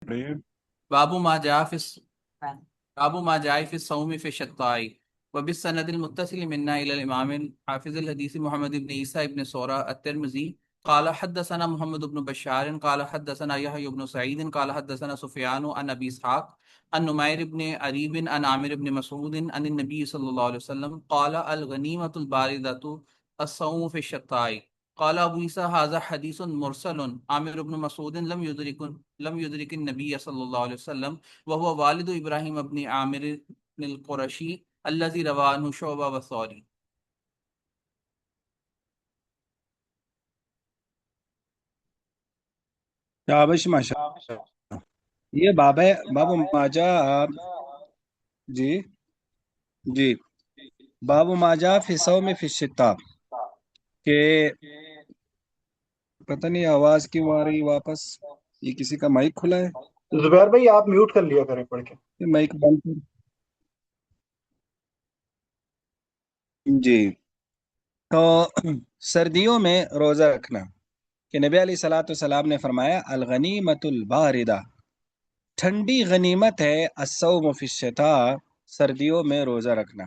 पढ़िए। बाबू मा जा फिस बाबू मा जाए फिस सौमी फि शत्ताई व बिस सनदिल मुत्तसिल मिन्ना इलल इमाम हाफिजुल हदीस मुहम्मद इब्न ईसा इब्न सौरा अत-तिरमिज़ी قال حدثنا محمد بن بشار قال حدثنا يحيى بن سعيد قال حدثنا سفيان عن ابي اسحاق عن نمير بن عريب عن عامر بن مسعود عن النبي صلى الله عليه وسلم قال الغنيمة الباردة الصوم في الشتاء قال ابو عيسى هذا حديث مرسل عامر بن مسعود لم يدرك النبي صلى الله عليه وسلم وهو والد ابراہیم ابن عامر القرشی الذي روى عنه شعبہ والثوری۔ शाबाश माशा। ये बाब है, बाबू माजा। जी जी। बाबू माजा फिसौ में फिशिता के। पता नहीं आवाज क्यों आ रही वापस। ये किसी का माइक खुला है? जुबैर भाई आप म्यूट कर लिया करें पढ़ के। ये माइक बंद कर। जी। तो सर्दियों में रोजा रखना कि नबी अलैहि सलातो सलाम ने फरमाया अल गनीमतुल बारिदा, ठंडी गनीमत है अस्सौम फिश्शिता, सर्दियों में रोजा रखना।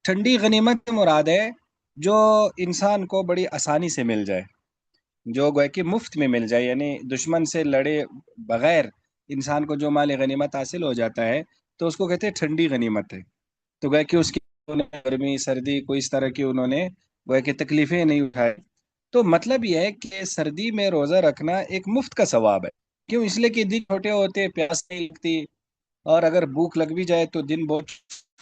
ठंडी गनीमत से मुराद है जो इंसान को बड़ी आसानी से मिल जाए, जो गोया कि मुफ्त में मिल जाए, यानी दुश्मन से लड़े बगैर इंसान को जो माल गनीमत हासिल हो जाता है, तो उसको कहते हैं ठंडी गनीमत है। तो गोया कि उसकी उन्होंने गर्मी सर्दी कोई इस तरह की उन्होंने गोया कि तकलीफें नहीं उठाई। तो मतलब यह है कि सर्दी में रोज़ा रखना एक मुफ्त का सवाब है। क्यों? इसलिए कि दिन छोटे होते, प्यास नहीं लगती, और अगर भूख लग भी जाए तो दिन बहुत,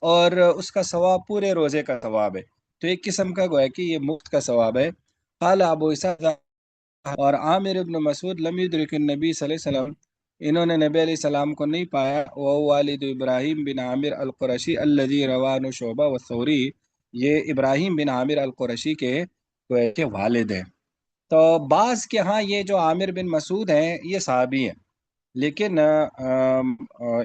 और उसका सवाब पूरे रोजे का सवाब है। तो एक किस्म का गोया कि ये मुफ्त का सवाब है। काल अबू इसा और आमिर इब्न मसूद लम युद्रिक नबी सल्लल्लाहु अलैहि वसल्लम, इन्होंने नबी अलैहि सलाम को नहीं पाया। वो वालिद इब्राहिम बिन आमिर अल कुरैशी अल्लज़ी रवानु शोबा व सौरी, ये इब्राहिम बिन आमिर अल कुरैशी के वालिद हैं। तो बाज़ के यहाँ ये जो आमिर बिन मसूद हैं ये सहाबी हैं, लेकिन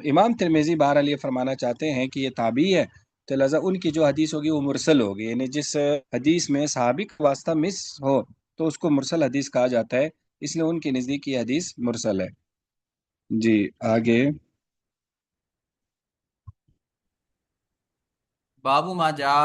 इमाम तिरमिज़ी बहरहाल ये फरमाना चाहते हैं कि ये ताबी है। तो लिहाजा उनकी जो हदीस होगी वो मुरसल होगी, यानी जिस हदीस में सहाबी का वास्ता मिस हो तो उसको मुरसल हदीस कहा जाता है, इसलिए उनके नज़दीक ये हदीस मुरसल है। जी, आगे। बाबू मा जा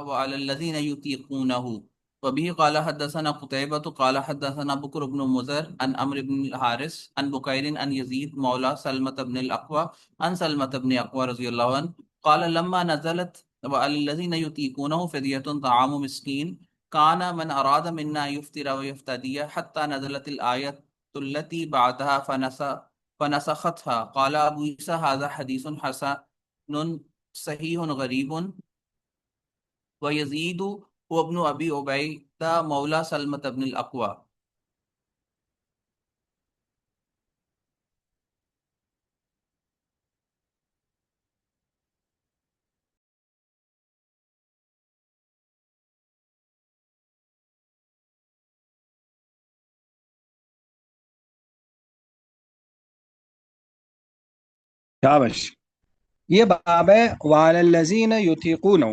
वअलल्लज़ीन युतीक़ूनहु वबिही क़ाल हद्दसना क़ुतैबह क़ाल हद्दसना बकर इब्न मुज़र अन अम्र इब्न अल हारिस अन बुकैर अन यज़ीद मौला सलमत इब्न अल अक़वा अन सलमत इब्न अक़वा रज़ियल्लाहु अन्हु क़ाल लम्मा नज़लत वअलल्लज़ीन युतीक़ूनहु फ़िदयतुन तआमु मिस्कीन कान मन अराद मिन्ना युफ़्तिर व यफ़्तदिय हत्ता नज़लतिल आयतुल्लती बअदहा फनसख़तहा क़ाल अबू ईसा हाज़ा हदीसुन हसन सहीहुन गरीबुन व यजीद वब्न अबी उबैदा मौला सलमत इब्न अल अक़वा। शाबाश। ये बाब है वालल्लज़ीन युतीक़ून,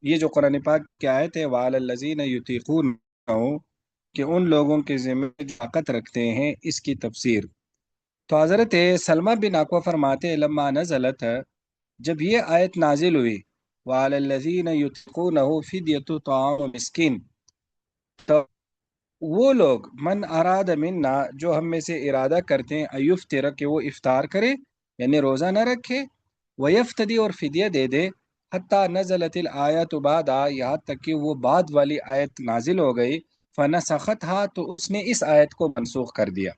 ये जो कुरान पाक की आयत है वालल्लज़ीन युतीक़ून, कि उन लोगों के ज़िम्मे जो ताकत रखते हैं, इसकी तफसीर। तो हज़रत सलमा बिन अक़वा फरमाते हैं लम्मा नज़लत, जब ये आयत नाजिल हुई वालल्लज़ीन युतीक़ूनहु फ़िदयतु ताअमु मिस्कीन, तो वो लोग मन अराद मिन्ना, जो हम में से इरादा करते हैं अयुफ्तिर, कि वो इफ्तार करे यानी रोज़ा न रखे, वयफ्तदी और फिदिया दे दे, हत्ता नज़लतिल आयत बाद, यहाँ तक कि वो बाद वाली आयत नाजिल हो गई। फनसखत हा, तो उसने इस आयत को मनसूख कर दिया।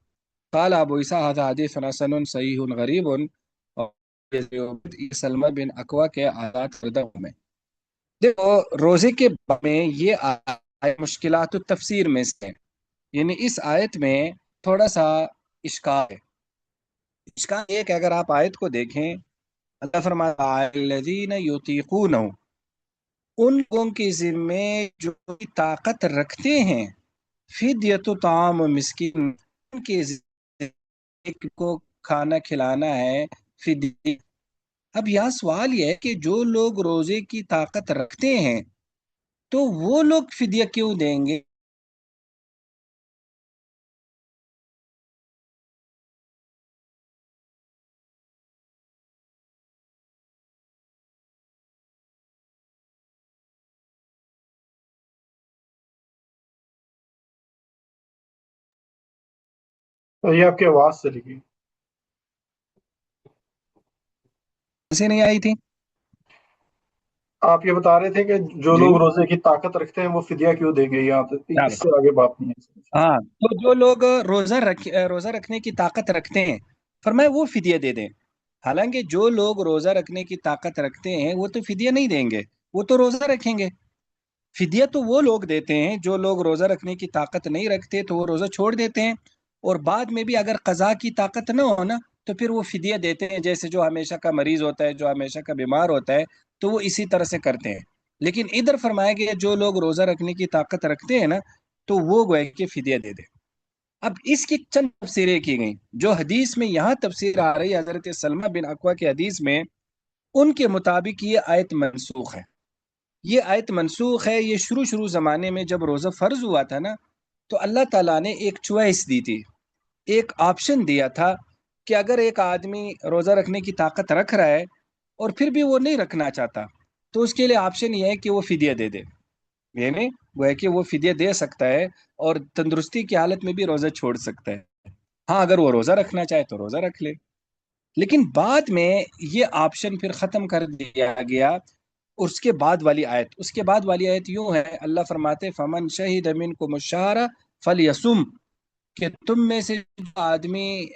काल अबू ईसा हज़ा हदीस हसन सहीहुन गरीबुन, और ये सलमा बिन अकवा के आयात करदा में। देखो, रोजे के बारे में ये आयत मुश्किलात तफसीर में से है। यानी इस आयत में थोड़ा सा इश्काल है। इश्काल ये कि अगर आप आयत को देखें, अल्लाह फरमाता है अल्लज़ीना युतीक़ूनहु, उन लोगों के जिम्मे जो ताकत रखते हैं, फिद्यतु ताम मिस्कीन, उनके एक को खाना खिलाना है, फिद्य। अब यहाँ सवाल यह है कि जो लोग रोजे की ताकत रखते हैं तो वो लोग फिदिया क्यों देंगे? तो ये आपकी आवाज चली गई। से नहीं आई थी। आप ये बता रहे थे कि जो जी। लोग रोजे की ताकत रखते हैं वो फिदिया क्यों देंगे, यहाँ पे चलो। इससे आगे बात नहीं है। हाँ, तो जो लोग रोजा रखने की ताकत रखते हैं, फरमाया वो फिदिया दे दें। हालांकि जो लोग रोजा रखने की ताकत रखते हैं वो तो फिदिया नहीं देंगे, वो तो रोजा रखेंगे। फिदिया तो वो लोग देते हैं जो लोग रोजा रखने की ताकत नहीं रखते, तो वो रोजा छोड़ देते हैं। और बाद में भी अगर कजा की ताकत ना हो ना, तो फिर वो फिदिया देते हैं, जैसे जो हमेशा का मरीज होता है, जो हमेशा का बीमार होता है, तो वो इसी तरह से करते हैं। लेकिन इधर फरमाया गया जो लोग रोजा रखने की ताकत रखते हैं ना, तो वो गोए के फिदिया दे दे। अब इसकी चंद तफसीरें की गई। जो हदीस में यहाँ तफसीर आ रही है हजरत सलमा बिन अकवा के हदीस में, उनके मुताबिक ये आयत मनसूख है। ये आयत मनसूख है, ये शुरू शुरू जमाने में जब रोज़ा फ़र्ज हुआ था ना, तो अल्लाह ताला ने एक चॉइस दी थी, एक ऑप्शन दिया था कि अगर एक आदमी रोज़ा रखने की ताकत रख रहा है और फिर भी वो नहीं रखना चाहता, तो उसके लिए ऑप्शन ये है कि वो फिदिया दे दे। यानी वो है कि वो फिदिया दे सकता है और तंदुरुस्ती की हालत में भी रोज़ा छोड़ सकता है। हाँ, अगर वो रोज़ा रखना चाहे तो रोज़ा रख ले। लेकिन बाद में ये ऑप्शन फिर ख़त्म कर दिया गया। उसके बाद वाली आयत यूं है, अल्लाह फरमाते फमन शहीद मिन को मुशारा फल यसुम, कि तुम में से जो आदमी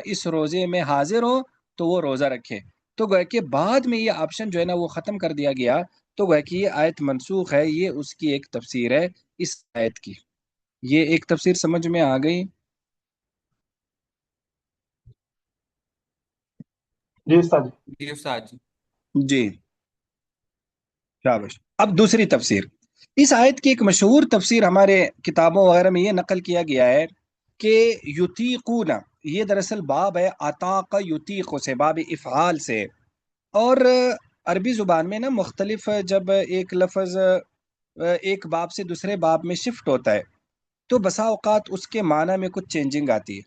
इस रोजे में हाजिर हो तो वो रोजा रखे। तो गए कि बाद में ये ऑप्शन जो है ना वो खत्म कर दिया गया। तो गए कि ये आयत मनसूख है, ये उसकी एक तफसीर है इस आयत की। ये एक तफसीर समझ में आ गई। जी उस्ताद जी। जी उस्ताद जी। जी, शाबाश। अब दूसरी तफसीर, इस आयत की एक मशहूर तफसीर हमारे किताबों वगैरह में ये नकल किया गया है कि युतीकूना, ये दरअसल बाब है अताका युतीको से, बाब इफ़ाल से। और अरबी ज़ुबान में ना मुख्तलिफ जब एक लफ्ज़ एक बाब से दूसरे बाब में शिफ्ट होता है, तो बसा औकात उसके माना में कुछ चेंजिंग आती है।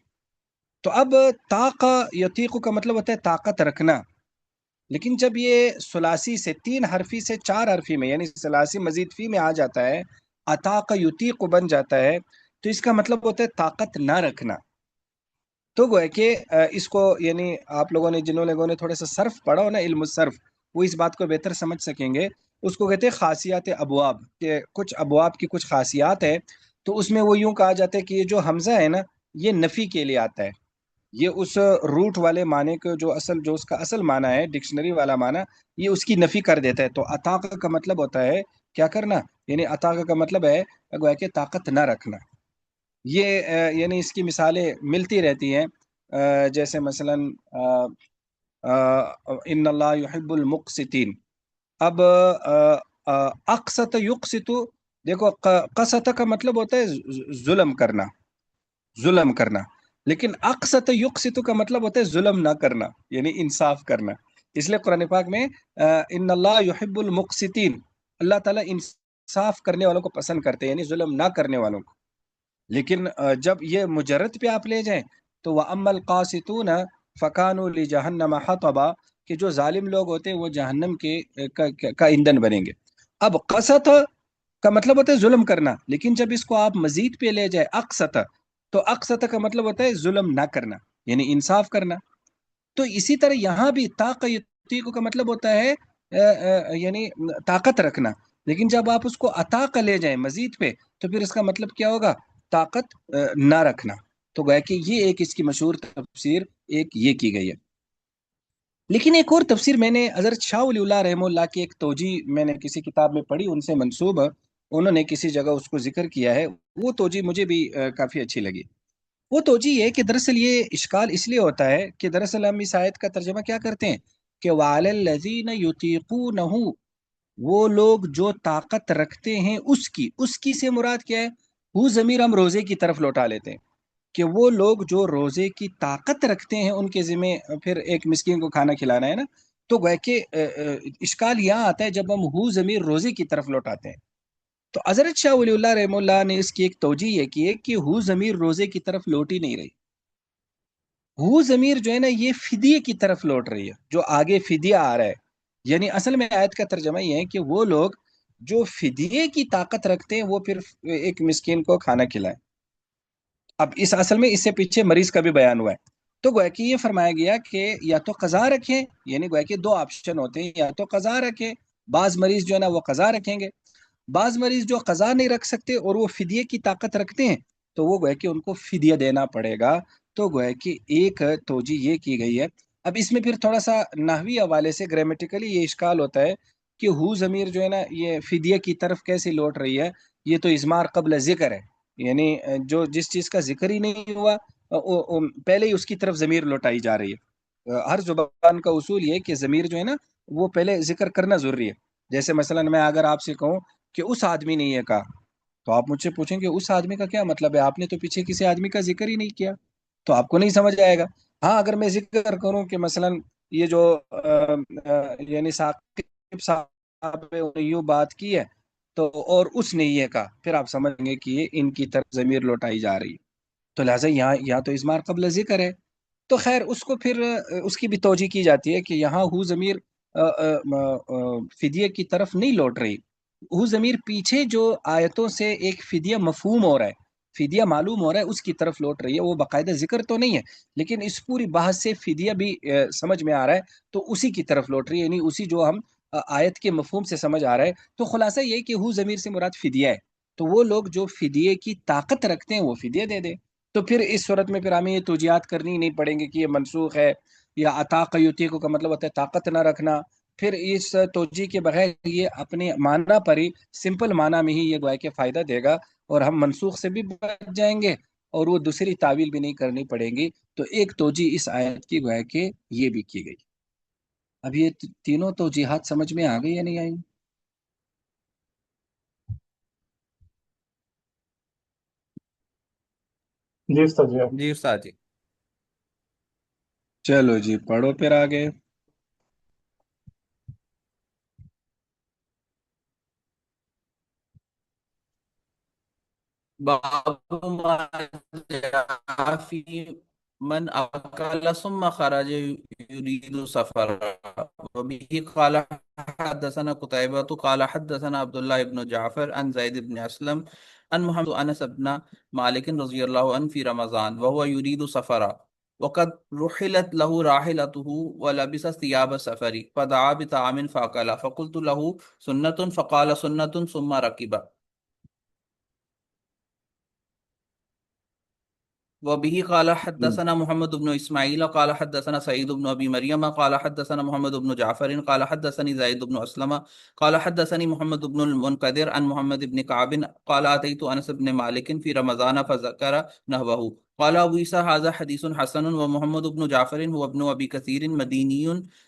तो अब ताका यतीकु का मतलब होता है ताकत रखना। लेकिन जब ये सुलासी से तीन हरफी से चार हरफी में, यानी सलासी मजीद फी में आ जाता है, अता का युतीक बन जाता है, तो इसका मतलब होता है ताकत ना रखना। तो गोया कि इसको, यानी आप लोगों ने, जिन लोगों ने थोड़ा सा सर्फ पढ़ा हो ना, इल्म सर्फ, वो इस बात को बेहतर समझ सकेंगे। उसको कहते हैं खासियात अबवाब, के कुछ अबवाब की कुछ खासियात है। तो उसमें वो यूं कहा जाता है कि ये जो हमजा है ना, ये नफ़ी के लिए आता है। ये उस रूट वाले माने को, जो असल, जो उसका असल माना है, डिक्शनरी वाला माना, ये उसकी नफी कर देता है। तो अताक का मतलब होता है क्या करना, यानी अताक का मतलब है गोया कि ताकत ना रखना। ये यानी इसकी मिसालें मिलती रहती हैं। जैसे मसलन इन्नल्लाह युहिब्बुल मुक़सितीन। अब अक़सत युक़सितु, देखो क़सत का मतलब होता है जुल्म करना, जुल्म करना। लेकिन अक़सत युक़सितु का मतलब होता है जुल्म ना करना, यानी इंसाफ करना। इसलिए कुरान पाक में इन्नल्लाह युहिब्बुल मुक़सितीन, अल्लाह ताला इंसाफ करने वालों को पसंद करते हैं, यानी जुल्म ना करने वालों को। लेकिन जब ये मुजर्रद पे आप ले जाएं, तो वह अम्मल क़ासितून फ़कानू लि जहन्नम हतबा, कि जो जालिम लोग होते हैं वो जहन्नम के का ईंधन बनेंगे। अब क़सत का मतलब होता है जुल्म करना, लेकिन जब इसको आप मजीद पे ले जाए अक़सत, तो अक़सत का मतलब होता है जुल्म ना करना, यानी इंसाफ करना। तो इसी तरह यहाँ भी ताक़यतीको का मतलब होता है यानी ताकत रखना। लेकिन जब आप उसको अता का ले जाएं मजीद पे, तो फिर इसका मतलब क्या होगा, ताकत ना रखना। तो गया कि ये एक इसकी मशहूर तफसीर एक ये की गई है। लेकिन एक और तफसीर मैंने हज़रत शाह वली रहमतुल्लाह की एक तोजी मैंने किसी किताब में पढ़ी, उनसे मंसूब, उन्होंने किसी जगह उसको जिक्र किया है। वो तोजी मुझे भी काफ़ी अच्छी लगी। वो तोजी है कि दरअसल ये इश्काल इसलिए होता है कि दरअसल हम इस आयत का तर्जमा क्या करते हैं कि वालल्लज़ीन युतीक़ूनहु, वो लोग जो ताकत रखते हैं उसकी, उसकी से मुराद क्या है, हु ज़मीर हम रोज़े की तरफ लौटा लेते हैं, कि वो लोग जो रोज़े की ताकत रखते हैं उनके ज़िम्मे फिर एक मिस्कीन को खाना खिलाना है ना। तो गए कि इश्काल यहाँ आता है जब हम हु ज़मीर रोज़े की तरफ लौटाते हैं। तो हज़रत शाह वलीउल्लाह रहमतुल्लाह ने इसकी एक तौजीह ये की है कि हु ज़मीर रोज़े की तरफ लौट ही नहीं रही। हु ज़मीर जो है ना, ये फिदिये की तरफ लौट रही है, जो आगे फिदिया आ रहा है। यानी असल में आयत का तर्जमा ये है कि वो लोग जो फिदिये की ताकत रखते हैं वो फिर एक मिस्कीन को खाना खिलाएं। اب اس اصل میں اس سے پیچھے مریض کا بھی بیان ہوا ہے، تو گویا کہ یہ فرمایا گیا کہ یا تو قضا رکھیں، یعنی گویا کہ دو آپشن ہوتے ہیں، یا تو قضا رکھیں، بعض مریض جو ہے نا وہ قضا رکھیں گے، بعض مریض جو قضا نہیں رکھ سکتے اور وہ فدیے کی طاقت رکھتے ہیں تو وہ گویا کہ ان کو فدیہ دینا پڑے گا۔ تو گویا کہ ایک توجہ یہ کی گئی ہے۔ اب اس میں پھر تھوڑا سا نحوی حوالے سے گرامیٹیکلی یہ اشکال ہوتا ہے کہ ہو ضمیر جو ہے نا یہ فدیہ کی طرف کیسے لوٹ رہی ہے، یہ تو اضمار قبل ذکر ہے، یعنی جو جس چیز کا ذکر ہی نہیں ہوا پہلے ہی اس کی طرف ضمیر لوٹائی جا رہی ہے۔ ہر زبان کا اصول یہ ہے کہ ضمیر جو ہے نا وہ پہلے ذکر کرنا ضروری ہے۔ جیسے مثلا میں اگر آپ سے کہوں کہ اس آدمی نے یہ کہا، تو آپ مجھ سے پوچھیں کہ اس آدمی کا کیا مطلب ہے، آپ نے تو پیچھے کسی آدمی کا ذکر ہی نہیں کیا، تو آپ کو نہیں سمجھ آئے گا۔ ہاں اگر میں ذکر کروں کہ مثلا یہ جو یعنی ثاقب صاحب نے یوں بات کی ہے تو اور اس نے یہ کہا، پھر آپ سمجھیں گے کہ یہ ان کی طرف ضمیر لوٹائی جا رہی ہے، تو لہٰذا یہاں تو اضمار قبل ذکر ہے۔ تو خیر اس کو پھر اس کی بھی توجہ کی جاتی ہے کہ یہاں ہو ضمیر فدیے کی طرف نہیں لوٹ رہی، ہو ضمیر پیچھے جو آیتوں سے ایک فدیہ مفہوم ہو رہا ہے، فدیہ معلوم ہو رہا ہے، اس کی طرف لوٹ رہی ہے، وہ باقاعدہ ذکر تو نہیں ہے لیکن اس پوری بحث سے فدیہ بھی سمجھ میں آ رہا ہے، تو اسی کی طرف لوٹ رہی ہے، یعنی اسی جو ہم آیت کے مفہوم سے سمجھ آ رہا ہے۔ تو خلاصہ یہ کہ ہو ضمیر سے مراد فدیہ ہے، تو وہ لوگ جو فدیے کی طاقت رکھتے ہیں وہ فدیہ دے دیں۔ تو پھر اس صورت میں پھر ہمیں یہ توجیہات کرنی نہیں پڑیں گے کہ یہ منسوخ ہے، یا عطا یطیق کا مطلب ہوتا ہے طاقت نہ رکھنا، پھر اس توجیہ کے بغیر یہ اپنے معنی پر ہی سمپل معنی میں ہی یہ گویا کہ فائدہ دے گا، اور ہم منسوخ سے بھی بچ جائیں گے اور وہ دوسری تعویل بھی نہیں کرنی پڑے گی۔ تو ایک توجیہ اس آیت کی گویا کہ یہ بھی کی گئی۔ اب یہ تینوں توجیہات سمجھ میں آ گئی یا نہیں آئی؟ جی استاد جی۔ جی استاد جی۔ چلو جی پڑھو پھر آگے۔ باب ما جاء في من أكل ثم خرج يريد سفرا. وبه قال حدثنا قتيبة قال حدثنا عبد الله بن جعفر عن زيد بن أسلم عن محمد أنس بن مالك رضي الله عنه في رمضان وهو يريد سفرا وقد رحلت له راحلته ولبس ثياب السفر فدعا بطعام فأكل فقلت له سنة فقال سنة ثم ركب. وبه قال حدثنا محمد بن إسماعيل قال حدثنا سعيد بن أبي مريم قال حدثنا محمد بن جعفر قال حدثني زيد بن أسلم قال حدثني محمد بن المنكدر عن محمد بن كعب قال أتيت أنس بن مالك في رمضان فذكر نحوه. قال أبو عيسى هذا حديث حسن. ومحمد بن جعفر هو ابن أبي كثير مديني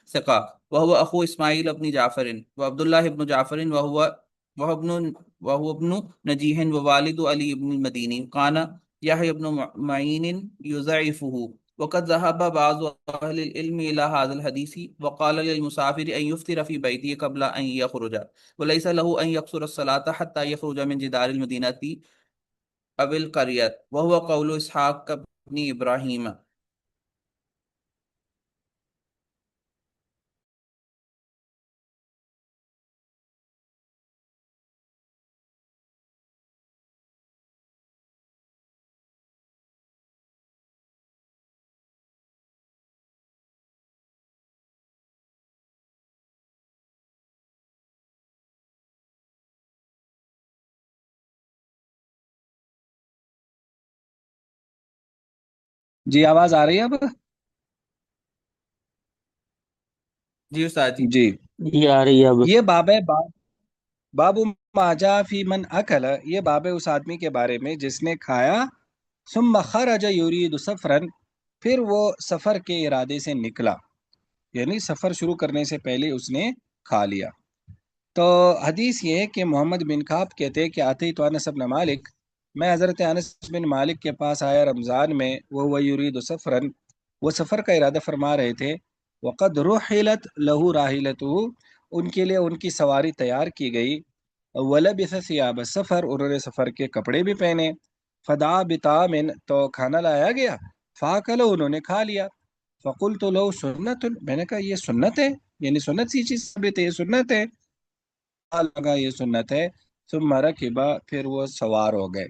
ثقة وهو أخو إسماعيل بن جعفر وعبد الله بن جعفر وهو ابن نجيح ووالد علي بن المديني. كان يحيى بن معين يضعفه. وقد ذهب بعض أهل العلم إلى هذا الحديث وقال للمسافر أن يفطر في بيته قبل أن يخرج وليس له أن يقصر الصلاة حتى يخرج من جدار المدينة أو القرية وهو قول إسحاق بن إبراهيم. جی آواز آ رہی ہے اب؟ جی استاد جی۔ جی یہ آ رہی ہے اب۔ یہ باب ہے، باب ما جاء فی من اکل، یہ باب ہے اس آدمی کے بارے میں جس نے کھایا، ثم خرج یرید سفرا، پھر وہ سفر کے ارادے سے نکلا، یعنی سفر شروع کرنے سے پہلے اس نے کھا لیا۔ تو حدیث یہ ہے کہ محمد بن کعب کہتے ہیں کہ آتے تو انس بن مالک، میں حضرت انس بن مالک کے پاس آیا رمضان میں، وہ یرید سفرا، وہ سفر کا ارادہ فرما رہے تھے، وقد رحلت له راحلته، ان کے لیے ان کی سواری تیار کی گئی، ولبث ثياب السفر، انہوں نے سفر کے کپڑے بھی پہنے، فدعا بطعام، تو کھانا لایا گیا، فاکل، انہوں نے کھا لیا، فقلت له سنت، میں نے کہا یہ سنت ہے، یعنی سنت سی چیز ثابت ہے، یہ سنت ہے، لگا یہ سنت ہے، ثم رکبا، پھر وہ سوار ہو گئے۔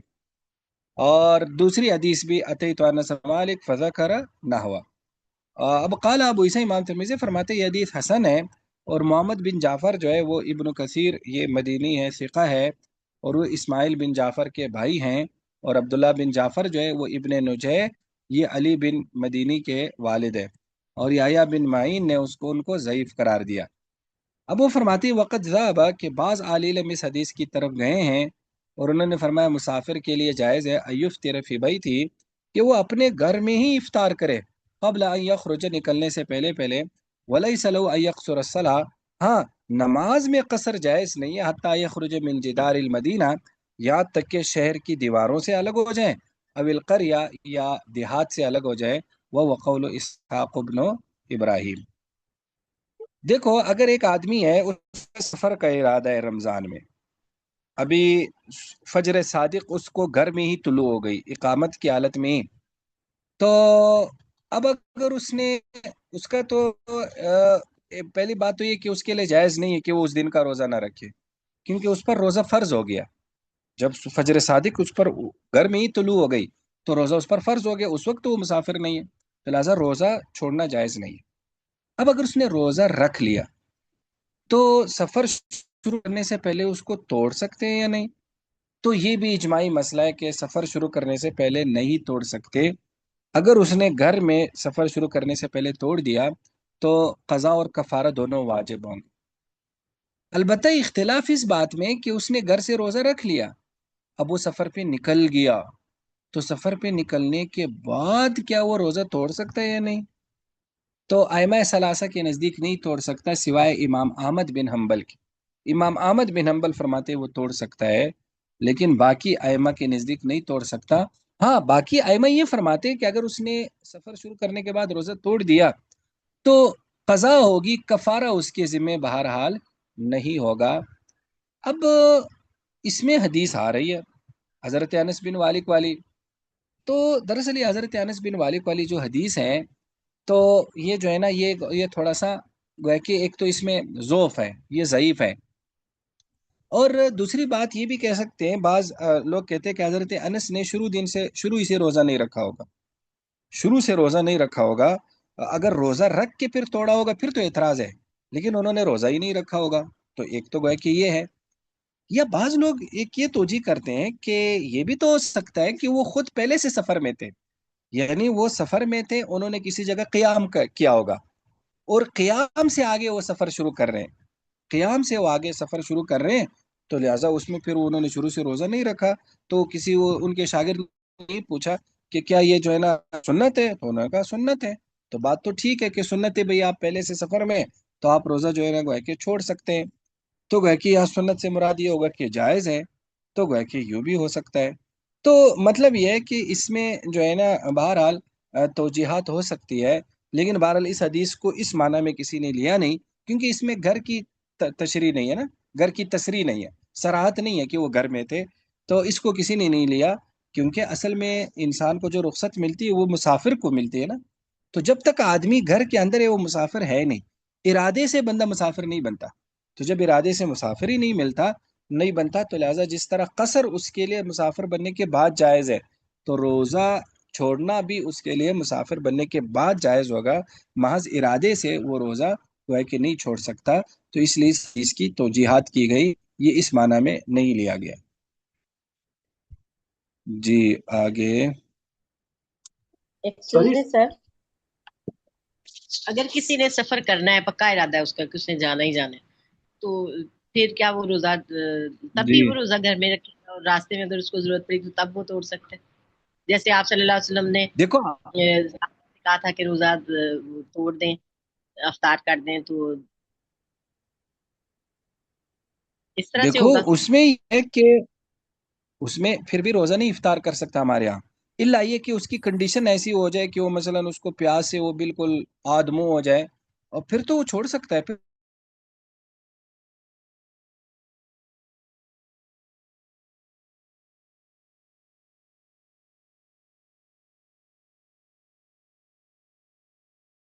اور دوسری حدیث بھی اتیت انس مالک فذکر نحو. اب قال ابو عیسیٰ امام ترمذی فرماتے ہیں یہ حدیث حسن ہے. اور محمد بن جعفر جو ہے وہ ابن کثیر یہ مدینی ہے، ثقہ ہے، اور وہ اسماعیل بن جعفر کے بھائی ہیں. اور عبداللہ بن جعفر جو ہے وہ ابن نجے، یہ علی بن مدینی کے والد ہے. اور یحییٰ بن معین نے ان کو ضعیف قرار دیا. اب وہ فرماتی وقت ذهب کہ بعض اہل علم اس حدیث کی طرف گئے ہیں اور انہوں نے فرمایا مسافر کے لیے جائز ہے ایفطر فی بیتی کہ وہ اپنے گھر میں ہی افطار کرے قبل ان یخرج نکلنے سے پہلے پہلے. ولیس له ان یقصر الصلاۃ، ہاں نماز میں قصر جائز نہیں ہے حتی یخرج من جدار المدینہ، یہاں تک کہ شہر کی دیواروں سے الگ ہو جائیں، او القریہ یا دیہات سے الگ ہو جائیں. وہ قول اسحاق ابن ابراہیم. دیکھو اگر ایک آدمی ہے اس کا سفر کا ارادہ ہے رمضان میں، ابھی فجر صادق اس کو گھر میں ہی طلوع ہو گئی اقامت کی حالت میں ہی، تو اب اگر اس نے اس کا تو پہلی بات تو یہ کہ اس کے لیے جائز نہیں ہے کہ وہ اس دن کا روزہ نہ رکھے، کیونکہ اس پر روزہ فرض ہو گیا. جب فجر صادق اس پر گھر میں ہی طلوع ہو گئی تو روزہ اس پر فرض ہو گیا، اس وقت تو وہ مسافر نہیں ہے، تو لہٰذا روزہ چھوڑنا جائز نہیں ہے. اب اگر اس نے روزہ رکھ لیا تو سفر شروع کرنے سے پہلے اس کو توڑ سکتے ہیں یا نہیں؟ تو یہ بھی اجماعی مسئلہ ہے کہ سفر شروع کرنے سے پہلے نہیں توڑ سکتے. اگر اس نے گھر میں سفر شروع کرنے سے پہلے توڑ دیا تو قضا اور کفارہ دونوں واجب ہوں گے. البتہ اختلاف اس بات میں کہ اس نے گھر سے روزہ رکھ لیا، اب وہ سفر پہ نکل گیا، تو سفر پہ نکلنے کے بعد کیا وہ روزہ توڑ سکتا ہے یا نہیں؟ تو ائمہ ثلاثہ کے نزدیک نہیں توڑ سکتا سوائے امام احمد بن حنبل کے. امام احمد بن حنبل فرماتے وہ توڑ سکتا ہے، لیکن باقی ائمہ کے نزدیک نہیں توڑ سکتا. ہاں باقی ائمہ یہ فرماتے ہیں کہ اگر اس نے سفر شروع کرنے کے بعد روزہ توڑ دیا تو قضا ہوگی، کفارہ اس کے ذمہ بہرحال نہیں ہوگا. اب اس میں حدیث آ رہی ہے حضرت انس بن مالک والی، تو دراصل یہ حضرت انس بن مالک والی جو حدیث ہے تو یہ جو ہے نا یہ تھوڑا سا گویا کہ ایک تو اس میں ضعف ہے، یہ ضعیف ہے. اور دوسری بات یہ بھی کہہ سکتے ہیں بعض لوگ کہتے ہیں کہ حضرت انس نے شروع ہی سے روزہ نہیں رکھا ہوگا، شروع سے روزہ نہیں رکھا ہوگا. اگر روزہ رکھ کے پھر توڑا ہوگا پھر تو اعتراض ہے، لیکن انہوں نے روزہ ہی نہیں رکھا ہوگا. تو ایک تو گویا کہ یہ ہے. یا بعض لوگ ایک یہ توجیہ کرتے ہیں کہ یہ بھی تو ہو سکتا ہے کہ وہ خود پہلے سے سفر میں تھے، یعنی وہ سفر میں تھے، انہوں نے کسی جگہ قیام کیا ہوگا اور قیام سے آگے وہ سفر شروع کر رہے ہیں، قیام سے وہ آگے سفر شروع کر رہے ہیں، تو لہٰذا اس میں پھر انہوں نے شروع سے روزہ نہیں رکھا. تو کسی ان کے شاگرد نے نہیں پوچھا کہ کیا یہ جو ہے نا سنت ہے، تو انہوں نے کہا سنت ہے. تو بات تو ٹھیک ہے کہ سنت ہے بھئی، آپ پہلے سے سفر میں تو آپ روزہ جو ہے نا گویا کہ چھوڑ سکتے ہیں. تو گویا کہ یہاں سنت سے مراد یہ ہوگا کہ جائز ہے، تو گویا کہ یوں بھی ہو سکتا ہے. تو مطلب یہ ہے کہ اس میں جو ہے نا بہرحال توجیحات ہو سکتی ہے، لیکن بہرحال اس حدیث کو اس معنی میں کسی نے لیا نہیں، کیونکہ اس میں گھر کی تشریح نہیں ہے نا، گھر کی تصریح نہیں ہے، صراحت نہیں ہے کہ وہ گھر میں تھے، تو اس کو کسی نے نہیں لیا. کیونکہ اصل میں انسان کو جو رخصت ملتی ہے وہ مسافر کو ملتی ہے نا. تو جب تک آدمی گھر کے اندر ہے وہ مسافر ہے نہیں، ارادے سے بندہ مسافر نہیں بنتا. تو جب ارادے سے مسافر ہی نہیں بنتا تو لہٰذا جس طرح قصر اس کے لیے مسافر بننے کے بعد جائز ہے، تو روزہ چھوڑنا بھی اس کے لیے مسافر بننے کے بعد جائز ہوگا. محض ارادے سے وہ روزہ وہ ہے کہ نہیں چھوڑ سکتا. تو اس لیے اس کی توجیحات کی گئی، یہ اس معنی میں نہیں لیا گیا. جی آگے. ایک صحیح. سنیے سر، اگر کسی نے سفر کرنا ہے، پکا ارادہ ہے اس کا کہ اس نے جانا ہی جانا ہے، تو پھر کیا وہ روزہ تب جی بھی وہ روزہ گھر میں رکھے گا، اور راستے میں اگر اس کو ضرورت پڑی تو تب وہ توڑ سکتے ہیں؟ جیسے آپ صلی اللہ علیہ وسلم نے دیکھو کہا تھا کہ روزہ توڑ دیں، افطار کر دیں، تو اس طرح سے دیکھو ہوگا؟ اس میں یہ ہے کہ اس میں پھر بھی روزہ نہیں افطار کر سکتا ہمارے یہاں، الا یہ کہ اس کی کنڈیشن ایسی ہو جائے کہ وہ مثلا اس کو پیاس سے وہ بالکل آدمو ہو جائے، اور پھر تو وہ چھوڑ سکتا ہے. پھر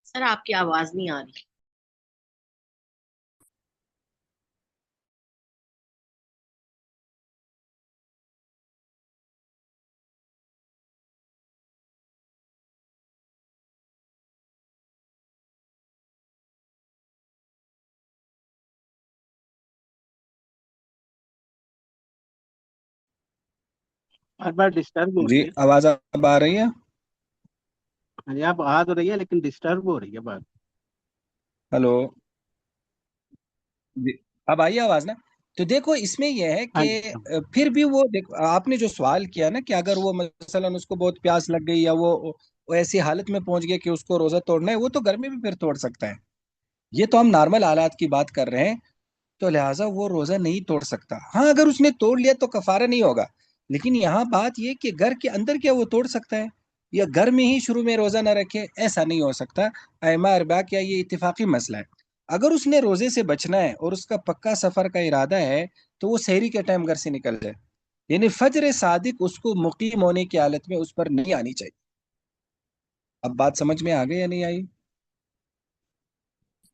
سر آپ کی آواز نہیں آ رہی. हर बार डिस्टर्ब हो जी रही है। आवाज अब आ रही है? हाँ जी, आप आ तो रही है लेकिन डिस्टर्ब हो रही है बात। हेलो जी, अब आई आवाज ना? तो देखो इसमें यह है हाँ कि जी, हाँ। फिर भी वो देखो आपने जो सवाल किया ना कि अगर वो मसलन उसको बहुत प्यास लग गई या वो ऐसी हालत में पहुंच गया कि उसको रोजा तोड़ना है, वो तो घर में भी फिर तोड़ सकता है। ये तो हम नॉर्मल हालात की बात कर रहे हैं, तो लिहाजा वो रोजा नहीं तोड़ सकता। हाँ अगर उसने तोड़ लिया तो कफारा नहीं होगा। लेकिन यहाँ बात ये कि घर के अंदर क्या वो तोड़ सकता है, या घर में ही शुरू में रोजा ना रखे, ऐसा नहीं हो सकता। अइमा अरबा क्या ये इत्तिफाकी मसला है। अगर उसने रोजे से बचना है और उसका पक्का सफर का इरादा है, तो वो सहरी के टाइम घर से निकल जाए, यानी फजर सादिक उसको मुकीम होने की हालत में उस पर नहीं आनी चाहिए। अब बात समझ में आ गई या नहीं आई?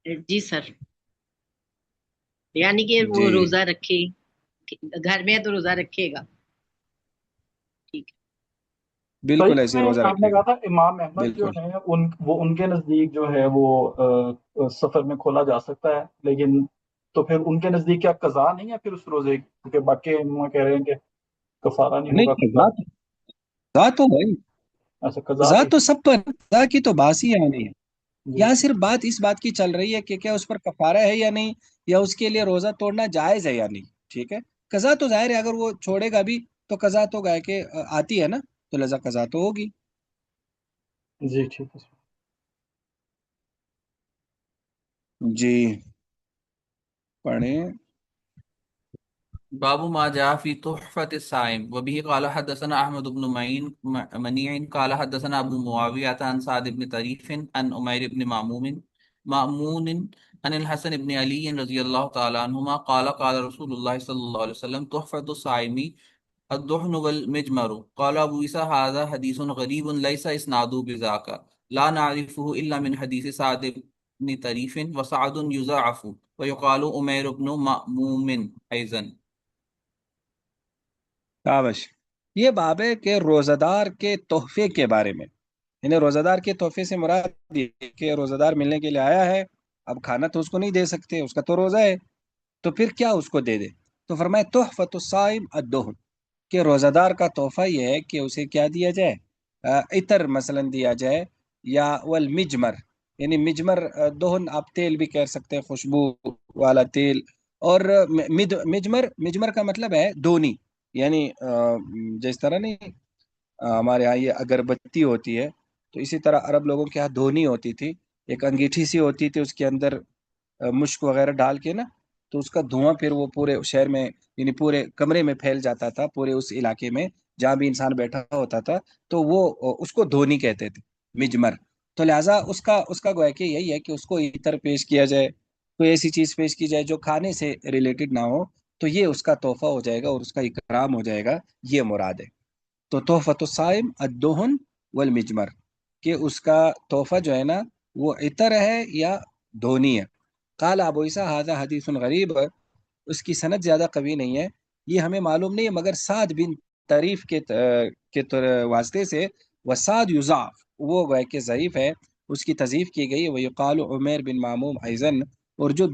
जी सर, यानी कि जी वो रोजा रखे, घर में है तो रोजा रखेगा। ठीक तो बिल्कुल ऐसे इसमें रोजा आपने कहा रखेगा। था इमाम अहमद जो बिल्कुल। है वो उनके नजदीक जो है वो सफर में खोला जा सकता है, लेकिन तो फिर उनके नजदीक क्या कज़ा नहीं है फिर उस रोजे की? क्योंकि बाकी इमाम कह रहे हैं कि कफारा नहीं नहीं होगा, कज़ा। कज़ा तो भाई, अच्छा, कज़ा कज़ा भी। तो सब पर, कज़ा की तो बात ही यहाँ नहीं है। जी यहाँ सिर्फ बात इस बात की चल रही है कि क्या उस पर कफारा है या नहीं, या उसके लिए रोजा तोड़ना जायज है या नहीं। ठीक है, कज़ा तो जाहिर है अगर वो छोड़ेगा भी तो कज़ा तो गाय के आती है ना, तो लजा कज़ा तो होगी। जी, ठीक है। जी पढ़े। बाबू मा जा फी तुहफत साइम व बिही क़ाला हदसना अहमद इब्न मनीन क़ाला हदसना अबू मुआविया अन साद इब्न तरीफ अन उमैर इब्न मामून अन अल हसन इब्न अली रज़ियल्लाहु तआला अन्हुमा क़ाला क़ाला रसूलुल्लाह सल्लल्लाहु अलैहि वसल्लम तुहफतु साइमी الدهن والمجمر قال أبو عيسى هذا حديث غريب ليس إسناده بذاك لا نعرفه إلا من حديث سعد بن طريف وسعد يضاعف ويقال أمير بن مأموم أيضا कावश ये बाब है कि रोजादार के तोहफे के बारे में। इन्हें रोजादार के तोहफे से मुराद ये है कि रोजादार मिलने के लिए आया है, अब खाना तो उसको नहीं दे सकते, उसका तो रोजा है, तो फिर क्या उसको दे दे। तो फरमाए तोहफतु साइम अद्दुहन, कि रोजादार का तोहफा यह है कि उसे क्या दिया जाए, इतर मसलन दिया जाए, या वल मिजमर, यानी मिजमर दोहन आप तेल भी कह सकते हैं, खुशबू वाला तेल। और मिजमर, मिजमर का मतलब है धोनी, यानी जिस तरह नहीं हमारे यहाँ ये अगरबत्ती होती है, तो इसी तरह अरब लोगों के यहाँ धोनी होती थी, एक अंगीठी सी होती थी, उसके अंदर मुश्क वगैरह डाल के ना, तो उसका धुआं फिर वो पूरे शहर में, यानी पूरे कमरे में फैल जाता था, पूरे उस इलाके में जहाँ भी इंसान बैठा होता था। तो वो उसको धोनी कहते थे, मिजमर। तो लिहाजा उसका उसका गोया कि यही है कि उसको इतर पेश किया जाए, कोई ऐसी चीज पेश की जाए जो खाने से रिलेटेड ना हो, तो ये उसका तोहफा हो जाएगा और उसका इकराम हो जाएगा, ये मुराद है। तो तोहफत साइम अद्दोहन वल मिजमर, कि उसका तोहफा जो है ना वो इतर है या धोनी है। काल अबू ईसा हाजा हदीसन गरीब, उसकी सनद ज्यादा कवी नहीं है, ये हमें मालूम नहीं है, मगर साद बिन तारीफ वास्ते से वसाद युजाफ, वो गए कि ज़ईफ है, उसकी तज़ीफ की गई है। वह युकाल उमैर बिन मामूम ऐज़न, और जो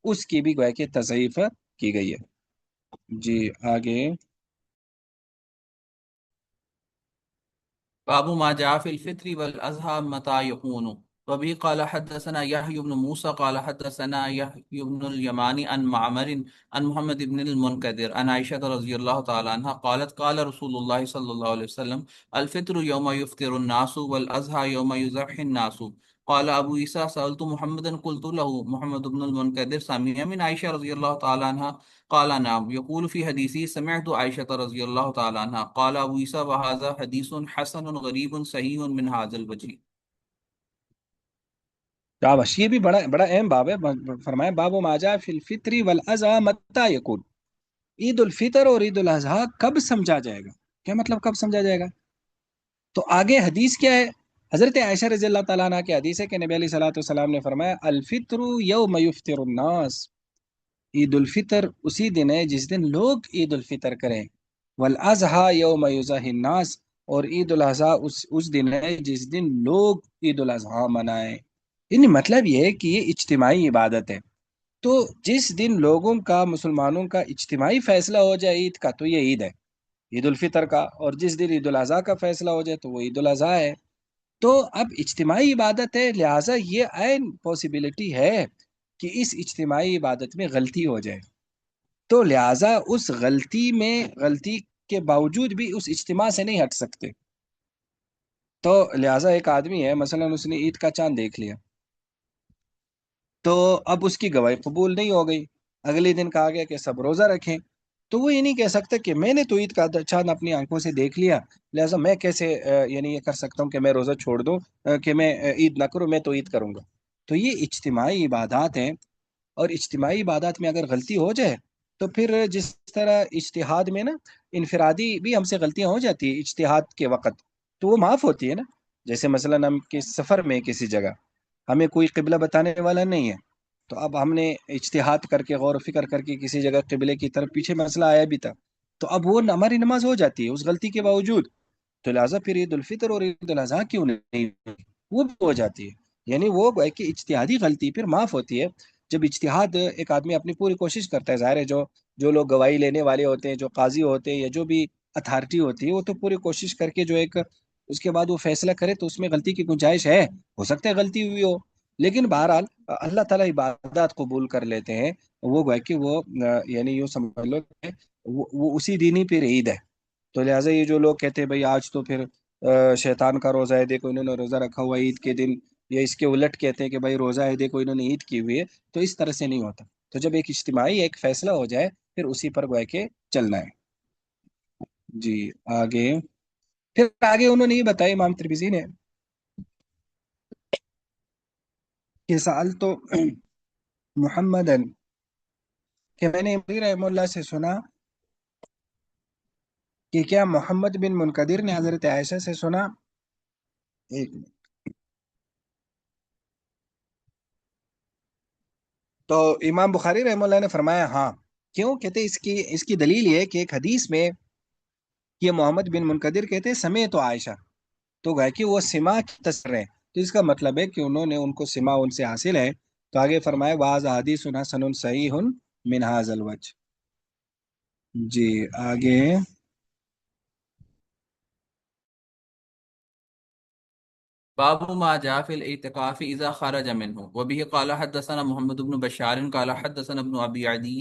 उसकी भी गए कि तज़ईफ की गई है। जी आगे। बाबू मा जा फिल फित्री वल अज़हा मता यकूनु वबी क़ाल हदसना यहया इब्न मूसा क़ाल हदसना यहया इब्न अल यमानी अन मअमर अन मुहम्मद इब्न अल मुनकदिर अन आयशा रज़ियल्लाहु तआला अन्हा क़ालत क़ाल रसूलुल्लाह सल्लल्लाहु अलैहि वसल्लम अल फित्रु यौम युफ्तिरु अन्नासु वल अज़हा यौम युज़हि अन्नासु क़ाल अबू ईसा सअलतु मुहम्मदन क़ुल्तु लहु मुहम्मद इब्न अल मुनकदिर समिअ मिन आयशा रज़ियल्लाहु तआला अन्हा قال نعم يقول في حديثه سمعت عائشة رضي الله تعالى عنها قال أبو عيسى وهذا حديث حسن غريب صحيح من هذا الوجه शाबाश, ये भी बड़ा बड़ा अहम बाब है। फरमाए बाबू माजा फिल फित्री वल अज़हा मत्ता यकून, ईद उल फितर और ईद उल अजहा कब समझा जाएगा। क्या मतलब कब समझा जाएगा? तो आगे हदीस क्या है? हजरत आयशा रजी अल्लाह तआला अन्हा की हदीस है कि नबी अलैहि सल्लल्लाहु अलैहि वसल्लम ने फरमाया अल फित्रु यौम युफ्तिरुन नास, ईद उल फितर उसी दिन है जिस दिन लोग ईद उल फितर करें। वल अजहा यौम युज़हिन नास, और ईद उल अजहा उस दिन है जिस दिन लोग ईद उल अजहा मनाएं। यानी मतलब ये है कि ये इज्तिमाई इबादत है। تو جس دن لوگوں کا مسلمانوں کا اجتماعی فیصلہ ہو جائے عید کا تو یہ عید ہے، عید الفطر کا، اور جس دن عید الاضحیٰ کا فیصلہ ہو جائے تو وہ عید الاضحیٰ ہے۔ تو اب اجتماعی عبادت ہے، لہٰذا یہ عین پاسبلٹی ہے کہ اس اجتماعی عبادت میں غلطی ہو جائے، تو لہٰذا اس غلطی کے باوجود بھی اس اجتماع سے نہیں ہٹ سکتے۔ تو لہٰذا ایک آدمی ہے، مثلا اس نے عید کا چاند دیکھ لیا، تو اب اس کی گواہی قبول نہیں ہو گئی، اگلے دن کہا گیا کہ سب روزہ رکھیں، تو وہ یہ نہیں کہہ سکتا کہ میں نے تو عید کا چاند اپنی آنکھوں سے دیکھ لیا، لہٰذا میں کیسے یعنی یہ کر سکتا ہوں کہ میں روزہ چھوڑ دوں، کہ میں عید نہ کروں، میں تو عید کروں گا۔ تو یہ اجتماعی عبادات ہیں، اور اجتماعی عبادات میں اگر غلطی ہو جائے تو پھر جس طرح اجتہاد میں نا انفرادی بھی ہم سے غلطیاں ہو جاتی ہیں اجتہاد کے وقت، تو وہ معاف ہوتی ہے نا۔ جیسے مثلا ہم کے سفر میں کسی جگہ ہمیں کوئی قبلہ بتانے والا نہیں ہے، تو اب ہم نے اجتہاد کر کے غور و فکر کر کے کسی جگہ قبلے کی طرف، پیچھے مسئلہ آیا بھی تھا، تو اب وہ ہماری نماز ہو جاتی ہے اس غلطی کے باوجود، تو لہٰذا پھر عید الفطر اور عید الاضحیٰ کیوں نہیں ہوئی؟ وہ بھی ہو جاتی ہے، یعنی وہ گویا کہ اجتہادی غلطی پھر معاف ہوتی ہے جب اجتہاد ایک آدمی اپنی پوری کوشش کرتا ہے۔ ظاہر ہے جو لوگ گواہی لینے والے ہوتے ہیں، جو قاضی ہوتے ہیں یا جو بھی اتھارٹی ہوتی ہے، وہ تو پوری کوشش کر کے جو ایک اس کے بعد وہ فیصلہ کرے، تو اس میں غلطی کی گنجائش ہے، ہو سکتا ہے غلطی ہوئی ہو، لیکن بہرحال اللہ تعالیٰ عبادات قبول کر لیتے ہیں۔ وہ گویا کہ وہ یعنی یوں سمجھ لو کہ وہ اسی دن ہی پھر عید ہے۔ تو لہٰذا یہ جو لوگ کہتے ہیں بھائی آج تو پھر شیطان کا روزہ ہے، دیکھو انہوں نے روزہ رکھا ہوا ہے عید کے دن، یا اس کے الٹ کہتے ہیں کہ بھائی روزہ ہے، دیکھو انہوں نے عید کی ہوئی ہے، تو اس طرح سے نہیں ہوتا۔ تو جب ایک اجتماعی ایک فیصلہ ہو جائے پھر اسی پر گویا کہ چلنا ہے۔ جی آگے، پھر آگے انہوں نے یہ بتایا امام ترمذی نے کہ سال تو محمد کہ میں نے امام رحمہ اللہ سے سنا کہ کیا محمد بن منقدر نے حضرت عائشہ سے سنا، ایک منٹ۔ تو امام بخاری رحمہ اللہ نے فرمایا ہاں، کیوں کہتے اس کی دلیل یہ ہے کہ ایک حدیث میں یہ محمد بن منقدر کہتے سمعت تو عائشہ، تو گئے کہ وہ سما کی تصر ہے، تو اس کا مطلب ہے کہ انہوں نے ان کو سما ان سے حاصل ہے۔ تو آگے فرمایا بعض حدیث حسن صحیح من هذا الوجه۔ جی آگے، باب ما جاء في الاعتكاف اذا خرج منه وبه قال حدثنا محمد بن بشار قال حدثنا ابن ابي عدي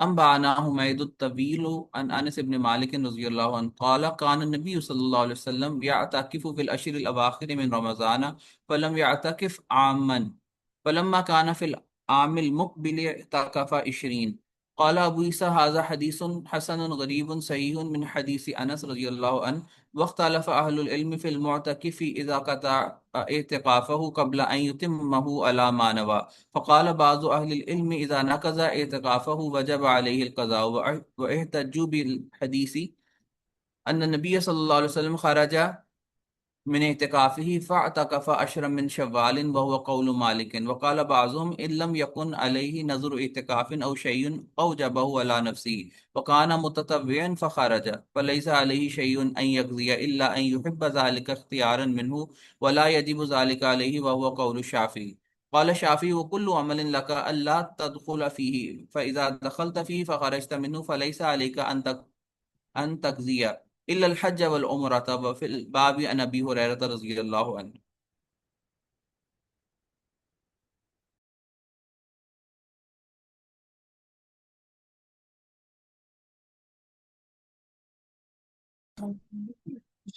انبانا حميد الطويل عن انس بن مالك رضي الله عنه قال كان النبي صلى الله عليه وسلم يعتكف في الاشهر الاواخر من رمضان فلم يعتكف عاما فلما كان في العام المقبل اعتكف 20 قال ابو عيسى هذا حديث حسن غريب صحيح من حديث انس رضي الله عنه واختلف أهل العلم في المعتكف إذا قطع اعتقافه قبل أن يتمه على ما نوى فقال بعض أهل العلم إذا نقض اعتقافه وجب عليه القضاء واحتجوا بالحديث أن النبي صلى الله عليه وسلم خرج من اعتكافه فاعتكف أشرا من شوال وهو قول مالك وقال بعضهم إن لم يكن عليه نذر اعتكاف أو شيء أوجبه على نفسه وكان متطوعا فخرج فليس عليه شيء أن يقضي إلا أن يحب ذلك اختيارا منه ولا يجب ذلك عليه وهو قول الشافعي قال الشافعي وكل عمل لك ألا تدخل فيه فإذا دخلت فيه فخرجت منه فليس عليك أن تقضي إلا الحج والعمرة وفي الباب عن أبي هريرة رضي الله عنه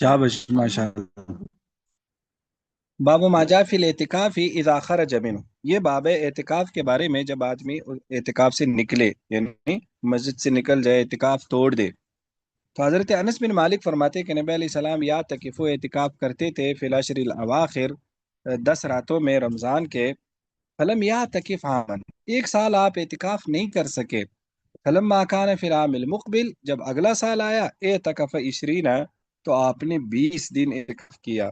شابش ماشاء اللہ۔ باب ما جاء فی الاعتکاف اذا خرج منه، یہ باب ہے اعتکاف کے بارے میں جب آدمی اعتکاف سے نکلے، یعنی مسجد سے نکل جائے، اعتکاف توڑ دے۔ تو حضرت انس بن مالک فرماتے کہ نبی علیہ السلام یا تکفو اعتکاف کرتے تھے فی العشر الاواخر 10 راتوں میں رمضان کے، فلم یا تکف عامن، ایک سال آپ اعتکاف نہیں کر سکے، فلما کان فی العام المقبل، جب اگلا سال آیا اعتکف 20 تو آپ نے 20 دن اعتکاف کیا۔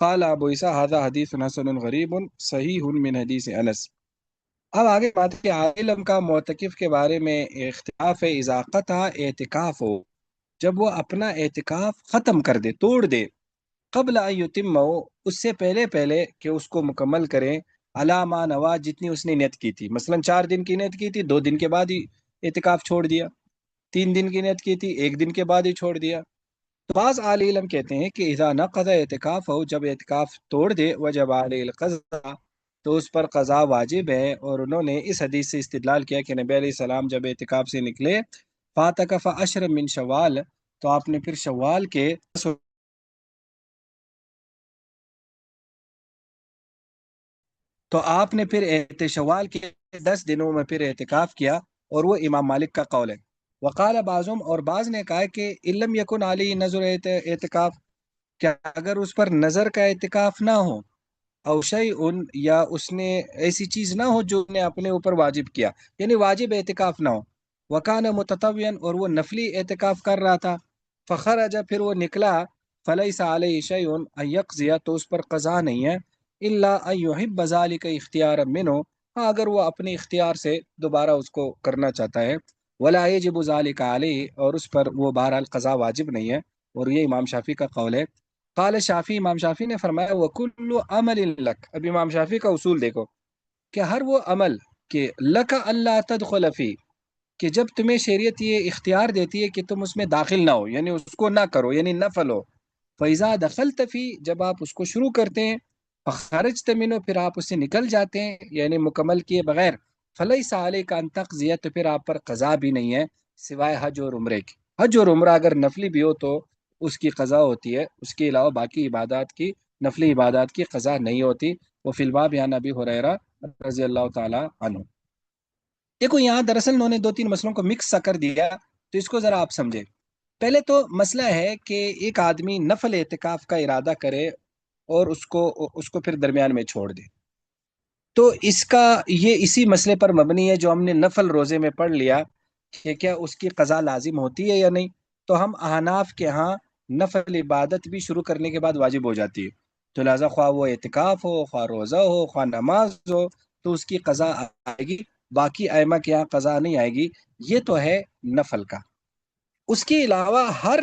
قال ابو عیسیٰ هذا حدیث حسن غریب صحیح من حدیث انس۔ اب آگے بات کہ عالم کا معتکف کے بارے میں اختلاف ہے، اذا قطع اعتکاف ہو، جب وہ اپنا اعتکاف ختم کر دے، توڑ دے، قبل ان یتمہ، اس سے پہلے کہ اس کو مکمل کریں، अला मा नवा, जितनी उसने नियत की थी। मसलन 4 दिन की नियत की थी, 2 दिन के बाद ही एतिकाफ छोड़ दिया। 3 दिन की नियत की थी, 1 दिन के बाद ही छोड़ दिया। तो बाज़ आले इल्म कहते हैं कि इज़ा नक़ज़ा एतिकाफ हो, जब एतिकाफ तोड़ दे, वजब अलैहिल क़ज़ा, तो उस पर क़ज़ा वाजिब है। और उन्होंने इस हदीस से इस्तिदलाल किया कि नबी अलैहि सलाम जब एतिकाफ से निकले, फ़ातकफ़ अशर मिन शवाल, तो आपने फिर शवाल के तो आपने फिर शवाल के 10 दिनों में फिर एतिकाफ किया। और वो इमाम मालिक का कौल है। वकाल बाज़ुम, और बाज़ ने कहा है कि इल्लम यकुन अली नज़र एतिकाफ, क्या अगर उस पर नज़र का एतिकाफ ना हो, अवशय उन, या उसने ऐसी चीज़ ना हो जो ने अपने ऊपर वाजिब किया, यानी वाजिब एतिकाफ ना हो, वकान मुततव्वियन, और वो नफली एतिकाफ कर रहा था, फ़खरज, फिर वो निकला, फ़लैसा अलैहि शैउन अन यक़ज़िया, तो उस पर क़ज़ा नहीं है, इल्ला अन युहिब्ब ज़ालिका इख्तियारन मिन्हु, हाँ अगर वो अपने इख्तियार से दोबारा उसको करना चाहता है, वला यजिबु ज़ालिका अलैहि, और उस पर वो बहरहाल क़ज़ा वाजिब नहीं है। और ये इमाम शाफी का कौल है। काल शाफी, इमाम शाफी ने फरमाया, वकुल्लु अमल लक, अब इमाम शाफी का उसूल देखो कि हर वो अमल कि लक अल्लाह तदखुल फी, कि जब तुम्हें शरीयत ये इख्तियार देती है कि तुम उसमें दाखिल ना हो, यानी उसको ना करो, यानी नफल हो, फैज़ा दखल तफ़ी, जब आप उसको शुरू करते हैं, ख़रज तमिनो, फिर आप उससे निकल जाते हैं, यानी मुकम्मल किए बगैर, फ़लैसा अलैका अन तक़ज़िया, तो फिर आप पर क़ज़ा भी नहीं है सिवाय हज और उम्रे की। हज और उम्रा अगर नफली भी हो तो उसकी क़ज़ा होती है, उसके अलावा बाकी इबादत की, नफली इबादत की क़ज़ा नहीं होती। वो फिलबाब या नबी हुरैरा रज़ी अल्लाह ताला अन्हु। देखो यहाँ दरअसल उन्होंने 2-3 मसलों को मिक्स सा कर दिया, तो इसको ज़रा आप समझे। पहले तो मसला है कि एक आदमी नफल एतिकाफ का इरादा करे और उसको उसको फिर दरमियान में छोड़ दे, तो इसका ये इसी मसले पर मबनी है जो हमने नफल रोज़े में पढ़ लिया कि क्या उसकी क़ज़ा लाजिम होती है या नहीं। तो हम अहनाफ के यहाँ नफल इबादत भी शुरू करने के बाद वाजिब हो जाती है, तो लिहाजा ख्वाह वो एतिकाफ हो, ख्वाह रोज़ा हो, ख्वाह नमाज हो, तो उसकी क़ज़ा आएगी। बाकी अइमा के यहाँ क़ज़ा नहीं आएगी। ये तो है नफल का। उसके अलावा हर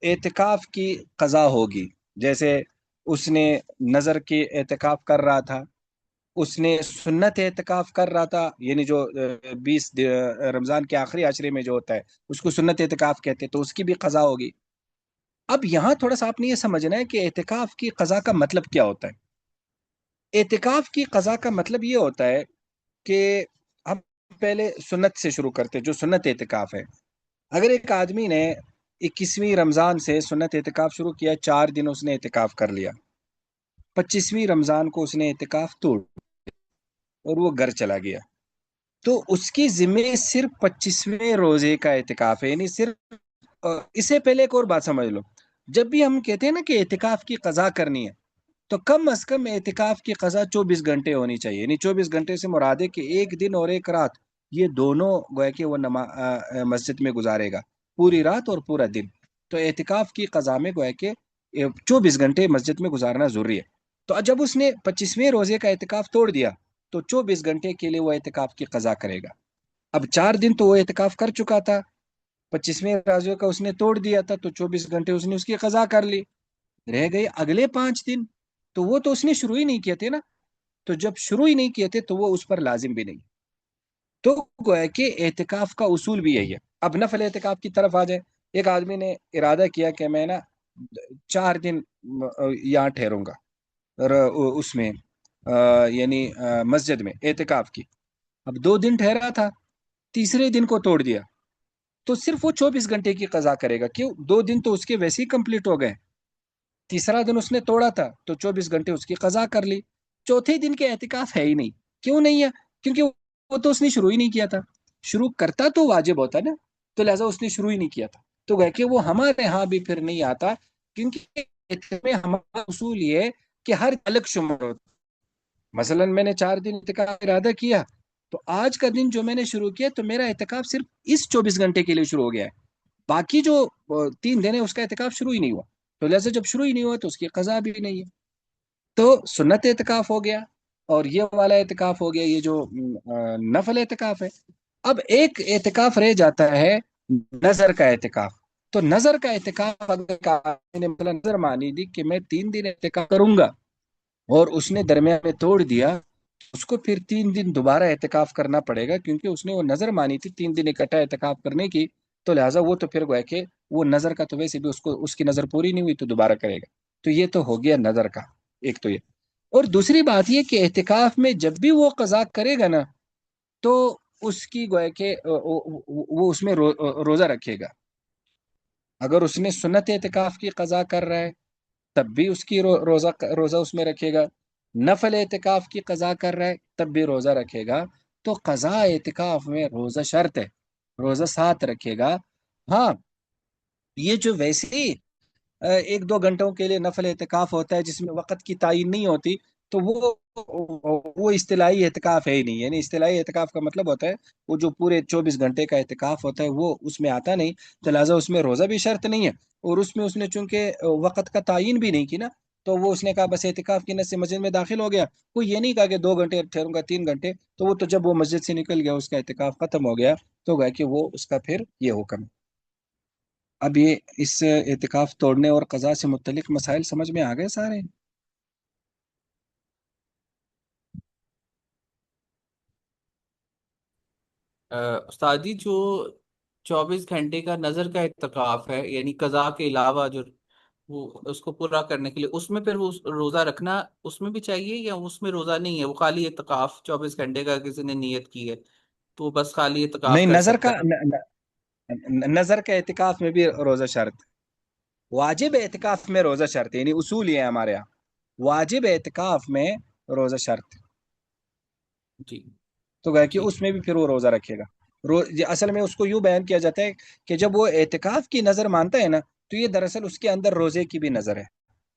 एतिकाफ की क़ज़ा होगी। जैसे उसने नज़र के एतिकाफ कर रहा था, उसने सुन्नत एतिकाफ कर रहा था, यानी जो 20 रमज़ान के आखिरी आशरे में जो होता है उसको सुन्नत एतिकाफ कहते हैं, तो उसकी भी क़ज़ा होगी। अब यहाँ थोड़ा सा आपने ये समझना है कि एतिकाफ की क़ज़ा का मतलब क्या होता है। एतिकाफ की क़ज़ा का मतलब ये होता है कि हम पहले सुन्नत से शुरू करते हैं, जो सुन्नत एतिकाफ है। अगर एक आदमी ने 21वीं रमज़ान से सुन्नत एतिकाफ शुरू किया, 4 दिन उसने एतिकाफ कर लिया, 25वीं रमज़ान को उसने एतिकाफ तोड़ और वो घर चला गया, तो उसकी जिम्मे सिर्फ 25वें रोजे का एतिकाफ है, यानी सिर्फ इससे पहले एक और बात समझ लो। जब भी हम कहते हैं ना कि एतिकाफ की क़ज़ा करनी है, तो कम अज कम एतिकाफ की क़ज़ा 24 घंटे होनी चाहिए। यानी 24 घंटे से मुराद है कि एक दिन और एक रात, ये दोनों गोया कि वो मस्जिद में गुजारेगा, पूरी रात और पूरा दिन। तो एतिकाफ की क़ज़ा में गोया कि 24 घंटे मस्जिद में गुजारना ज़रूरी है। तो जब उसने 25वें रोजे का एतिकाफ तोड़ दिया, तो 24 घंटे के लिए वो एतिकाफ की क़ज़ा करेगा। अब 4 दिन तो वो एतिकाफ कर चुका था, 25वें रोजे का उसने तोड़ दिया था, तो 24 घंटे उसने उसकी क़ज़ा कर ली। रह गए अगले 5 दिन, तो वो तो उसने शुरू ही नहीं किए थे ना। तो जब शुरू ही नहीं किए थे तो वो उस पर लाजिम भी नहीं। तो गोया कि एतिकाफ का उसूल भी यही है। अब नफल एतिकाफ की तरफ आ जाए। एक आदमी ने इरादा किया कि मैं ना 4 दिन यहाँ ठहरूंगा, और उसमें यानी मस्जिद में एतिकाफ की। अब 2 दिन ठहरा था, तीसरे दिन को तोड़ दिया, तो सिर्फ वो 24 घंटे की क़ज़ा करेगा। क्यों? 2 दिन तो उसके वैसे ही कंप्लीट हो गए, तीसरा दिन उसने तोड़ा था तो 24 घंटे उसकी क़ज़ा कर ली। चौथे दिन के एहतिकाफ है ही नहीं। क्यों नहीं है? क्योंकि वो तो उसने शुरू ही नहीं किया था। शुरू करता तो वाजिब होता ना, तो लिहाजा उसने शुरू ही नहीं किया था, तो गए कि वो हमारे यहाँ भी फिर नहीं आता। क्योंकि इसमें हमारा उसूल ये है कि हर अलग शुमार होता। मसलन मैंने 4 दिन एहतिकाफ का इरादा किया, तो आज का दिन जो मैंने शुरू किया, तो मेरा एहतिकाफ सिर्फ इस 24 घंटे के लिए शुरू हो गया है। बाकी जो 3 दिन है उसका एहतिकाफ शुरू ही नहीं हुआ, तो लिहाजा जब शुरू ही नहीं हुआ तो उसकी क़ज़ा भी नहीं है। तो सुन्नत एतिकाफ हो गया, और ये वाला एतिकाफ हो गया, ये जो नफल एतिकाफ है। अब एक एतिकाफ रह जाता है, नजर का एतिकाफ। तो नजर का एतिकाफ अगर मैंने मतलब नजर मानी दी कि मैं 3 दिन एतिकाफ करूंगा, और उसने दरमियान में तोड़ दिया, اس کو پھر 3 دن دوبارہ اعتکاف کرنا پڑے گا، کیونکہ اس نے وہ نظر مانی تھی 3 دن اکٹھا اعتکاف کرنے کی، تو لہٰذا وہ تو پھر گویا کہ وہ نظر کا تو ویسے بھی اس کو اس کی نظر پوری نہیں ہوئی تو دوبارہ کرے گا. تو یہ تو ہو گیا نظر کا. ایک تو یہ، اور دوسری بات یہ کہ اعتکاف میں جب بھی وہ قضا کرے گا نا، تو اس کی گویا کہ وہ اس میں روزہ رکھے گا. اگر اس نے سنت اعتکاف کی قضا کر رہا ہے تب بھی اس کی روزہ اس میں رکھے گا. نفل اعتکاف کی قضا کر رہا ہے تب بھی روزہ رکھے گا. تو قضا اعتکاف میں روزہ شرط ہے، روزہ ساتھ رکھے گا. ہاں، یہ جو ویسے ہی 1-2 گھنٹوں کے لیے نفل اعتکاف ہوتا ہے جس میں وقت کی تعین نہیں ہوتی، تو وہ اصطلاحی اعتکاف ہے ہی نہیں. یعنی اصطلاحی اعتکاف کا مطلب ہوتا ہے وہ جو پورے 24 گھنٹے کا اعتکاف ہوتا ہے وہ اس میں آتا نہیں. تو لہٰذا اس میں روزہ بھی شرط نہیں ہے، اور اس میں اس نے چونکہ وقت کا تعین بھی نہیں کی نا، تو وہ اس نے کہا بس اعتکاف کی نیت سے مسجد میں داخل ہو گیا. کوئی یہ نہیں کہا کہ 2 گھنٹے ٹھہروں گا 3 گھنٹے. تو وہ تو جب وہ مسجد سے نکل گیا اس کا اعتکاف ختم ہو گیا، تو گیا کہ وہ اس کا پھر یہ حکم ہے. اب یہ اس اعتکاف توڑنے اور قضا سے متعلق مسائل سمجھ میں آ گئے سارے؟ استاد جی، جو 24 گھنٹے کا نظر کا اعتکاف ہے، یعنی قضا کے علاوہ جو وہ اس کو پورا کرنے کے لیے، اس میں پھر وہ روزہ رکھنا اس میں بھی چاہیے، یا اس میں روزہ نہیں ہے، وہ خالی اعتکاف 24 گھنٹے کا کسی نے نیت کی ہے تو بس خالی اعتکاف نہیں، کر سکتا ہے؟ نظر کا اعتکاف میں بھی روزہ شرط. واجب اعتکاف میں روزہ شرط، یعنی اصول یہ ہے ہمارے یہاں، واجب اعتکاف میں روزہ شرط. جی تو گیا کہ ٹھیک. اس میں بھی پھر وہ روزہ رکھے گا. اصل میں اس کو یوں بیان کیا جاتا ہے کہ جب وہ اعتکاف کی نظر مانتا ہے نا، تو یہ دراصل اس کے اندر روزے کی بھی نظر ہے.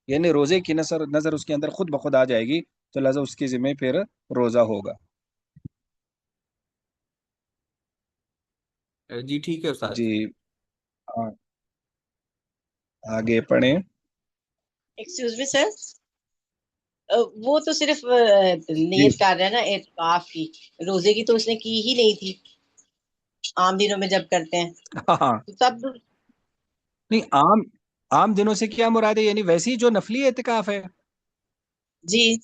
یعنی روزے کی نظر اس کے اندر خود بخود آ جائے گی، تو لہذا اس کے ذمہ پھر روزہ ہوگا. جی ٹھیک ہے استاد جی، جی. آگے پڑھیں. ایکسکیوز می سر، وہ تو صرف جی نیت کر رہا ہے نا اعتکاف کی، روزے کی تو اس نے کی ہی نہیں تھی عام دنوں میں جب کرتے ہیں ہاں، تو تب. نہیں، عام دنوں سے کیا مراد ہے؟ یعنی ویسی جو نفلی اعتکاف ہے. جی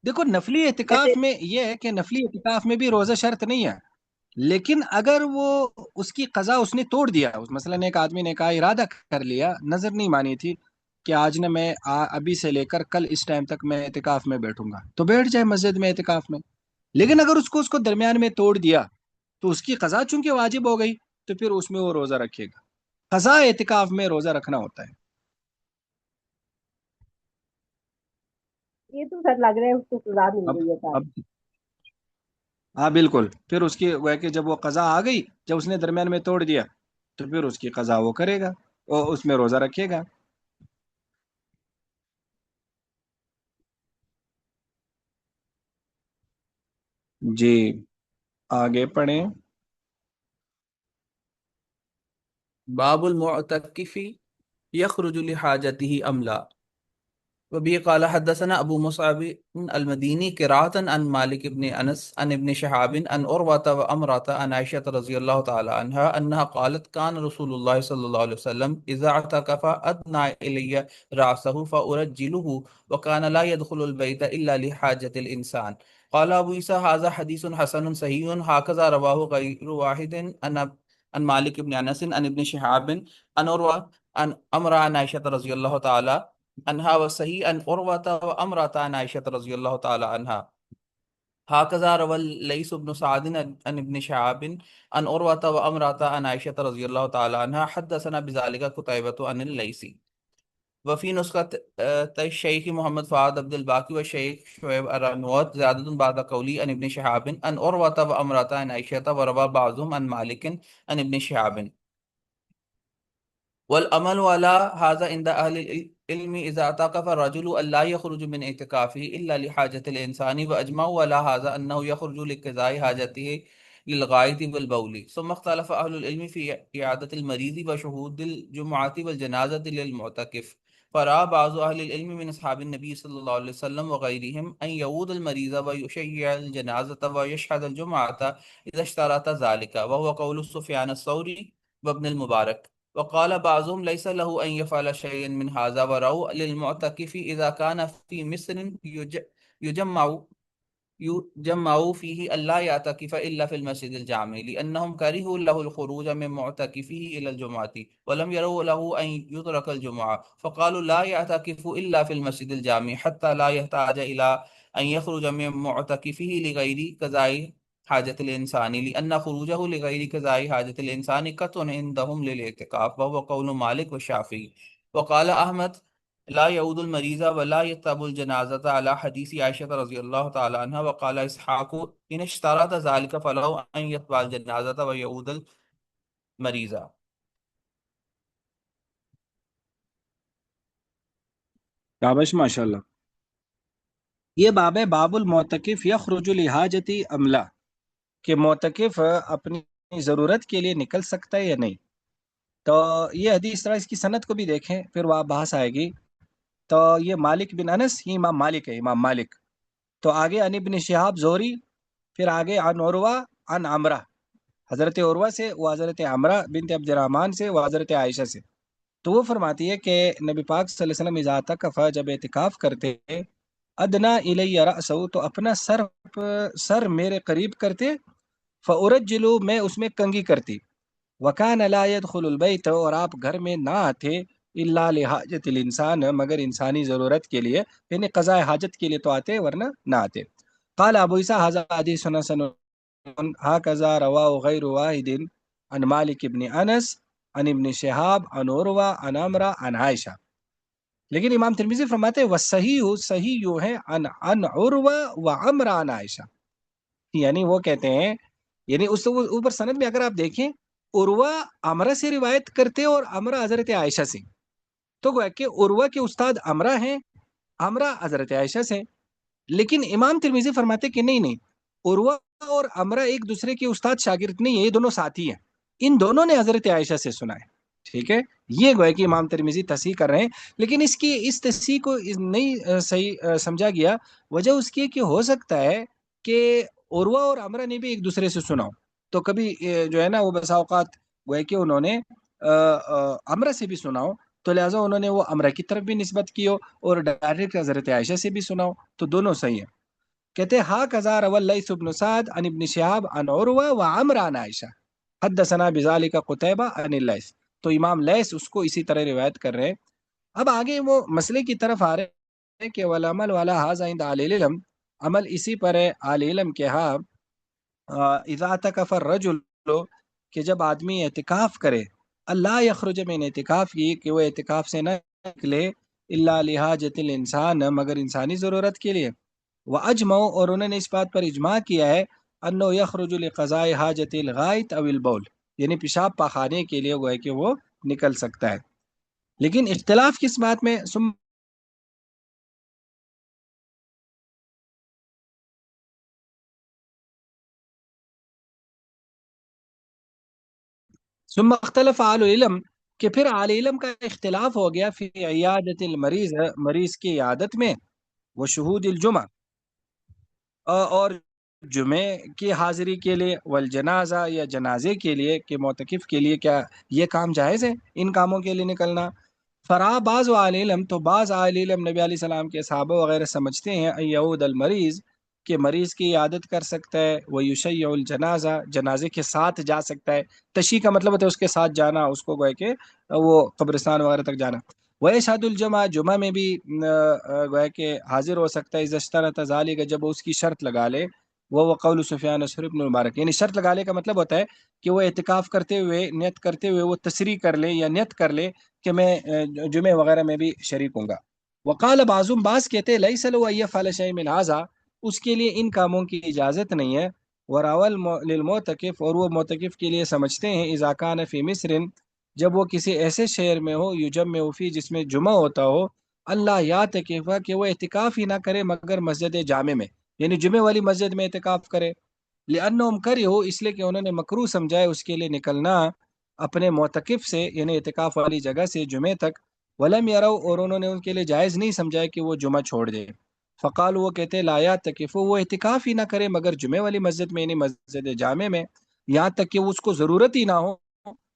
دیکھو، نفلی ویسے اعتکاف میں یہ ہے کہ نفلی اعتکاف میں بھی روزہ شرط نہیں ہے، لیکن اگر وہ اس کی قضا اس نے توڑ دیا، مثلا ایک آدمی نے کہا ارادہ کر لیا، نظر نہیں مانی تھی کہ آج نہ میں ابھی سے لے کر کل اس ٹائم تک میں اعتکاف میں بیٹھوں گا، تو بیٹھ جائے مسجد میں اعتکاف میں. لیکن اگر اس کو درمیان میں توڑ دیا تو اس کی قضا چونکہ واجب ہو گئی، تو پھر اس میں وہ روزہ رکھے گا. قضا اعتکاف میں روزہ رکھنا ہوتا ہے. یہ تو سر لگ رہا ہے اس کو سزا مل اب گئی ہے سر. اب ہاں بالکل، پھر اس کی وہ ہے کہ جب وہ قضا آ گئی، جب اس نے درمیان میں توڑ دیا، تو پھر اس کی قضا وہ کرے گا اور اس میں روزہ رکھے گا. جی، آگے پڑھیں. باب المعتکف یخرج لحاجته ام لا. وبه قال حدثنا ابو مصعب المديني قراءة عن مالك بن انس عن ابن شهاب عن عروة وامرة عن عائشة رضي الله تعالى عنها انها قالت كان رسول الله صلى الله عليه وسلم اذا اعتكف ادنى الي راسه فارجله وكان لا يدخل البيت الا لحاجة الانسان. قال ابو عيسى هذا حديث حسن صحيح هكذا رواه غير واحد عن مالك بن انس عن ابن شهاب عن عروة عن امرة عن عائشة رضي الله تعالى عنها وصحيح عن عروة وأمرة عن عائشة رضي الله تعالى عنها. هكذا روى الليث بن سعد عن ابن شهاب عن عروة وأمرة عن عائشة رضي الله تعالى عنها. حدثنا بذلك قتيبة عن الليثي. وفي نسخة الشيخ محمد فؤاد عبد الباقي والشيخ شعيب الرنوت زيادة بعد قولي عن ابن شهاب عن عروة وأمرة عن عائشة وروى بعضهم عن مالك عن ابن شهاب. والعمل على هذا عند أهل العلم إذا اعتكف الرجل ألا يخرج من اعتكافه إلا لحاجة الإنسان، وأجمعوا على هذا أنه يخرج لقضاء حاجته للغائط والبول. ثم اختلف أهل العلم في إعادة المريض وشهود الجمعة والجنازة للمعتكف. فرأى بعض أهل العلم من أصحاب النبي صلى الله عليه وسلم وغيرهم أن يعود المريض ويشيع الجنازة ويشهد الجمعة إذا اشترط ذلك، وهو قول سفيان الثوري وابن المبارك. وقال بعضهم ليس له أن يفعل شيئا من هذا ورأوا للمعتكف إذا كان في مصر يجمع يجمع فيه ألا يعتكف إلا في المسجد الجامع لأنهم كرهوا له الخروج من معتكفه إلى الجمعة ولم يروا له أن يترك الجمعة فقالوا لا يعتكف إلا في المسجد الجامع حتى لا يحتاج إلى أن يخرج من معتكفه لغير قضاء حاجة الإنسان لأن خروجه لغير قضاء حاجة الإنسان قطع عندهم للاعتكاف وهو قول مالك والشافعي. وقال أحمد لا يعود المريض ولا يتبع الجنازة على حديث عائشة رضي الله تعالى عنها. وقال إسحاق إن اشترط ذلك فله أن يتبع الجنازة ويعود المريض. शाबाश माशाल्लाह। ये बाब है बाबुल मोतकिफ यखरुजु लिहाजती अमला, कि मोतकिफ अपनी ज़रूरत के लिए निकल सकता है या नहीं। तो ये हदीस तरह इसकी सनद को भी देखें, फिर वहाँ बहस आएगी। तो ये मालिक बिन अनस, ये इमाम मालिक है, इमाम मालिक। तो आगे अन इब्न शिहाब ज़ोहरी, फिर आगे अन उरवा अन अमरा, हज़रत उरवा से व हज़रत अमरा बिनत अब्दुर्रहमान से व हज़रत आयशा से। तो वो फरमाती है कि नबी पाक सल्लल्लाहु अलैहि वसल्लम इज़ा तकफ़ा, जब एतिकाफ़ करते, अदना इलैया रअसहु, तो अपना सर मेरे करीब करते, फ़उरज्जिलु, मैं उसमें कंघी करती, वकान ला यदखुलुल बैत, और आप घर में ना आते, इल्ला लिहाजतिल इंसान, मगर इंसानी ज़रूरत के लिए, यानी क़ज़ाए हाजत के लिए तो आते वरना ना आते। क़ाल अबू ईसा हाज़ा हदीसुन हसन हाकज़ा रवाहु गैरु वाहिदिन अन मालिक इब्न अनस अन इब्न शिहाब अन उरवा अन अमरा अन आयशा। लेकिन इमाम तिरमिज़ी फरमाते हैं वसही सही यूँ है अन अन उरवा व अमरा अन आयशा, यानी वो कहते हैं, यानी उस ऊपर सनद में अगर आप देखें, उर्वा अमरा से रिवायत करते और अमरा हजरत आयशा से, तो गोया कि उर्वा के उस्ताद अमरा हैं, अमरा हजरत आयशा से। लेकिन इमाम तिरमिजी फरमाते कि नहीं नहीं, उर्वा और अमरा एक दूसरे के उस्ताद शागिर्द नहीं है, ये दोनों साथी हैं, इन दोनों ने हजरत आयशा से सुना है। ठीक है, ये गोया कि इमाम तिरमिजी तस्हीह कर रहे हैं, लेकिन इसकी इस तस्हीह को नहीं सही समझा गया। वजह उसकी है कि हो सकता है कि उर्वा और अमरा ने भी एक दूसरे से सुना हो, तो कभी जो है ना वो बसा औकात गोया कि उन्होंने अमरा से भी सुना हो, तो लिहाजा उन्होंने वो अमरा की तरफ भी निस्बत की हो और डायरेक्ट हजरत आयशा से भी सुना हो, तो दोनों सही है। कहते हैं हा कज़ा रवल लैस इब्न सअद अन इब्न शिहाब अन उरवा व अमरा अन आयशा हद्दसना बिज़ालिका कुतैबा अन लैस। तो इमाम लैस उसको इसी तरह रिवायत कर रहे हैं। अब आगे वो मसले की तरफ आ रहे हैं कि वल अमल वाला हाज़ा इंद अहलिल इल्म, अमल इसी पर है अहले इल्म के यहाँ, इज़ा तकफ़ अर्रजुल, कि जब आदमी एतिकाफ करे, अल्लाह यखरुज मिन एतिकाफ, की कि वो एतिकाफ से न निकले, इल्ला लिहाजतिल इंसान, मगर इंसानी ज़रूरत के लिए। व अजमऊ, और उन्होंने इस बात पर इजमा किया है, अन्नो यखरुज लिक़ज़ाए हाजतिल गाइत अविल बौल, यानी पेशाब पाखाने के लिए वो है कि वो निकल सकता है। लेकिन इख्तिलाफ किस बात में, सुम्मा अख्तलफ अहलुल इल्म, कि फिर अहले इल्म का इख्तिलाफ हो गया फी इयादतिल मरीज, मरीज की इयादत में, व शुहूदिल जुमा, और जुमे की हाजिरी के लिए, वल जनाजा, या जनाजे के लिए, कि मोतकिफ के लिए क्या ये काम जायज़ है, इन कामों के लिए निकलना। फरा बाज़ अहले इल्म, तो बाज़ अहले इल्म नबी अलैहि सलाम के सहाबा वगैरह समझते हैं यऊद अल मरीज़, कि मरीज़ की इयादत कर सकता है, व युशय्युल जनाजा, जनाजे के साथ जा सकता है। तशी का मतलब होता है उसके साथ जाना, उसको गोया के वो कब्रिस्तान वगैरह तक जाना। वह शादुल जुमा, जुमा में भी गोया के हाजिर हो सकता है, इज़्तरत ज़ालिका, जब वो उसकी शर्त लगा ले, वो कौल सुफियान और इब्न मुबारक, यानी शर्त लगा ले का मतलब होता है कि वो एतिकाफ करते हुए, नियत करते हुए वो तसरी कर ले या नियत कर ले कि मैं जुमे वगैरह में भी शरीक हूँगा। वकाल बाज़ुम, बास कहते लईस लहु अन यफ़अल शैअन मिन हाज़ा, उसके लिए इन कामों की इजाज़त नहीं है। वरावल लिलमोतकिफ, और वो मोतकिफ के लिए समझते हैं, इज़ा कान फ़ी मिस्रिन, जब वो किसी ऐसे शहर में हो, युजम्मे फी, जिसमें जुमा होता हो, अल्लाह यातकिफ़, कि वो एतिकाफ ही ना करे मगर मस्जिद जामे में, यानी जुमे वाली मस्जिद में एतिकाफ करे। लिअन्नहुम करिहू, इसलिए कि उन्होंने मकरूह समझा है उसके लिए निकलना अपने मोतकिफ से, यानी एतिकाफ वाली जगह से जुमे तक। वलम यरौ, और उन्होंने उनके लिए जायज़ नहीं समझा है कि वो जुमा छोड़ दे। फ़काल, वो कहते लाया तकिफ़ो, वो एतिकाफ ही ना करे मगर जुमे वाली मस्जिद में, यानी मस्जिद जामे में, यहाँ तक कि उसको ज़रूरत ही ना हो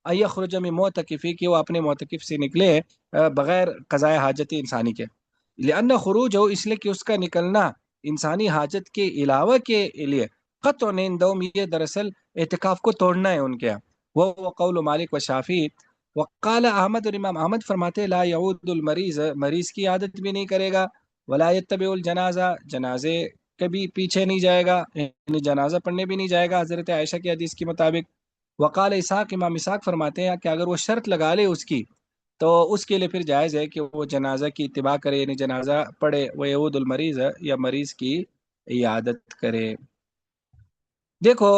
अयखरुज मिन मोतकिफ़ी, कि वो अपने मोतकिफ से निकले बगैर क़ज़ाए हाजत इंसानी के। लिअन्न खुरूज हो, इसलिए कि उसका निकलना इंसानी हाजत के अलावा के लिए क़त्अन इंदहुम, ये दरअसल एतिकाफ़ को तोड़ना है उनके यहाँ। वो कौल मालिक व शाफ़ी। वक़ाल अहमद, और इमाम अहमद फरमाते ला यऊदुल मरीज़, मरीज़ की आदत भी नहीं करेगा, वला यत्तबिउल जनाजा, जनाजे कभी पीछे नहीं जाएगा, यानी जनाजा पढ़ने भी नहीं जाएगा हज़रत आयशा की हदीस के मुताबिक। वकाल इसाक, इमाम इसाक फरमाते हैं कि अगर वो शर्त लगा ले उसकी, तो उसके लिए फिर जायज़ है कि वो जनाजा की इत्तिबा करे, यानी जनाजा पढ़े, व यऊदुल मरीज़, या मरीज़ की इयादत करे। देखो,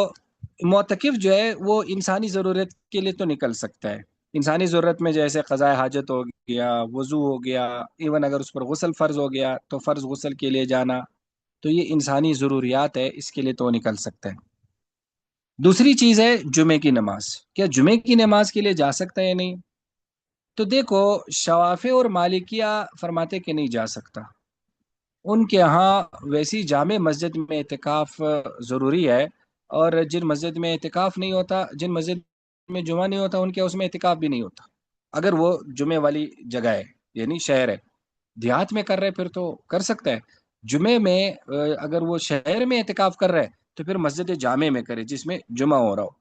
मोतकिफ जो है वो इंसानी ज़रूरत के लिए तो निकल सकता है। इंसानी ज़रूरत में जैसे क़ज़ाए हाजत हो गया, वज़ू हो गया, इवन अगर उस पर गुस्ल फ़र्ज़ हो गया तो फ़र्ज़ गुस्ल के लिए जाना, तो ये इंसानी ज़रूरियात है, इसके लिए तो निकल सकता है। दूसरी चीज़ है जुमे की नमाज। क्या जुमे की नमाज के लिए जा सकता है या नहीं? तो देखो, शवाफे और मालिकिया फरमाते कि नहीं जा सकता। उनके यहाँ वैसी जामे मस्जिद में एतिकाफ ज़रूरी है, और जिन मस्जिद में एतिकाफ नहीं होता, जिन मस्जिद में जुमा नहीं होता, उनके उसमें एतिकाफ भी नहीं होता, अगर वो जुमे वाली जगह है, यानी शहर है। देहात में कर रहे फिर तो कर सकता है। जुमे में अगर वो शहर में एतिकाफ कर रहा है तो फिर मस्जिद जामे में करे जिसमें जुमा हो रहा हो।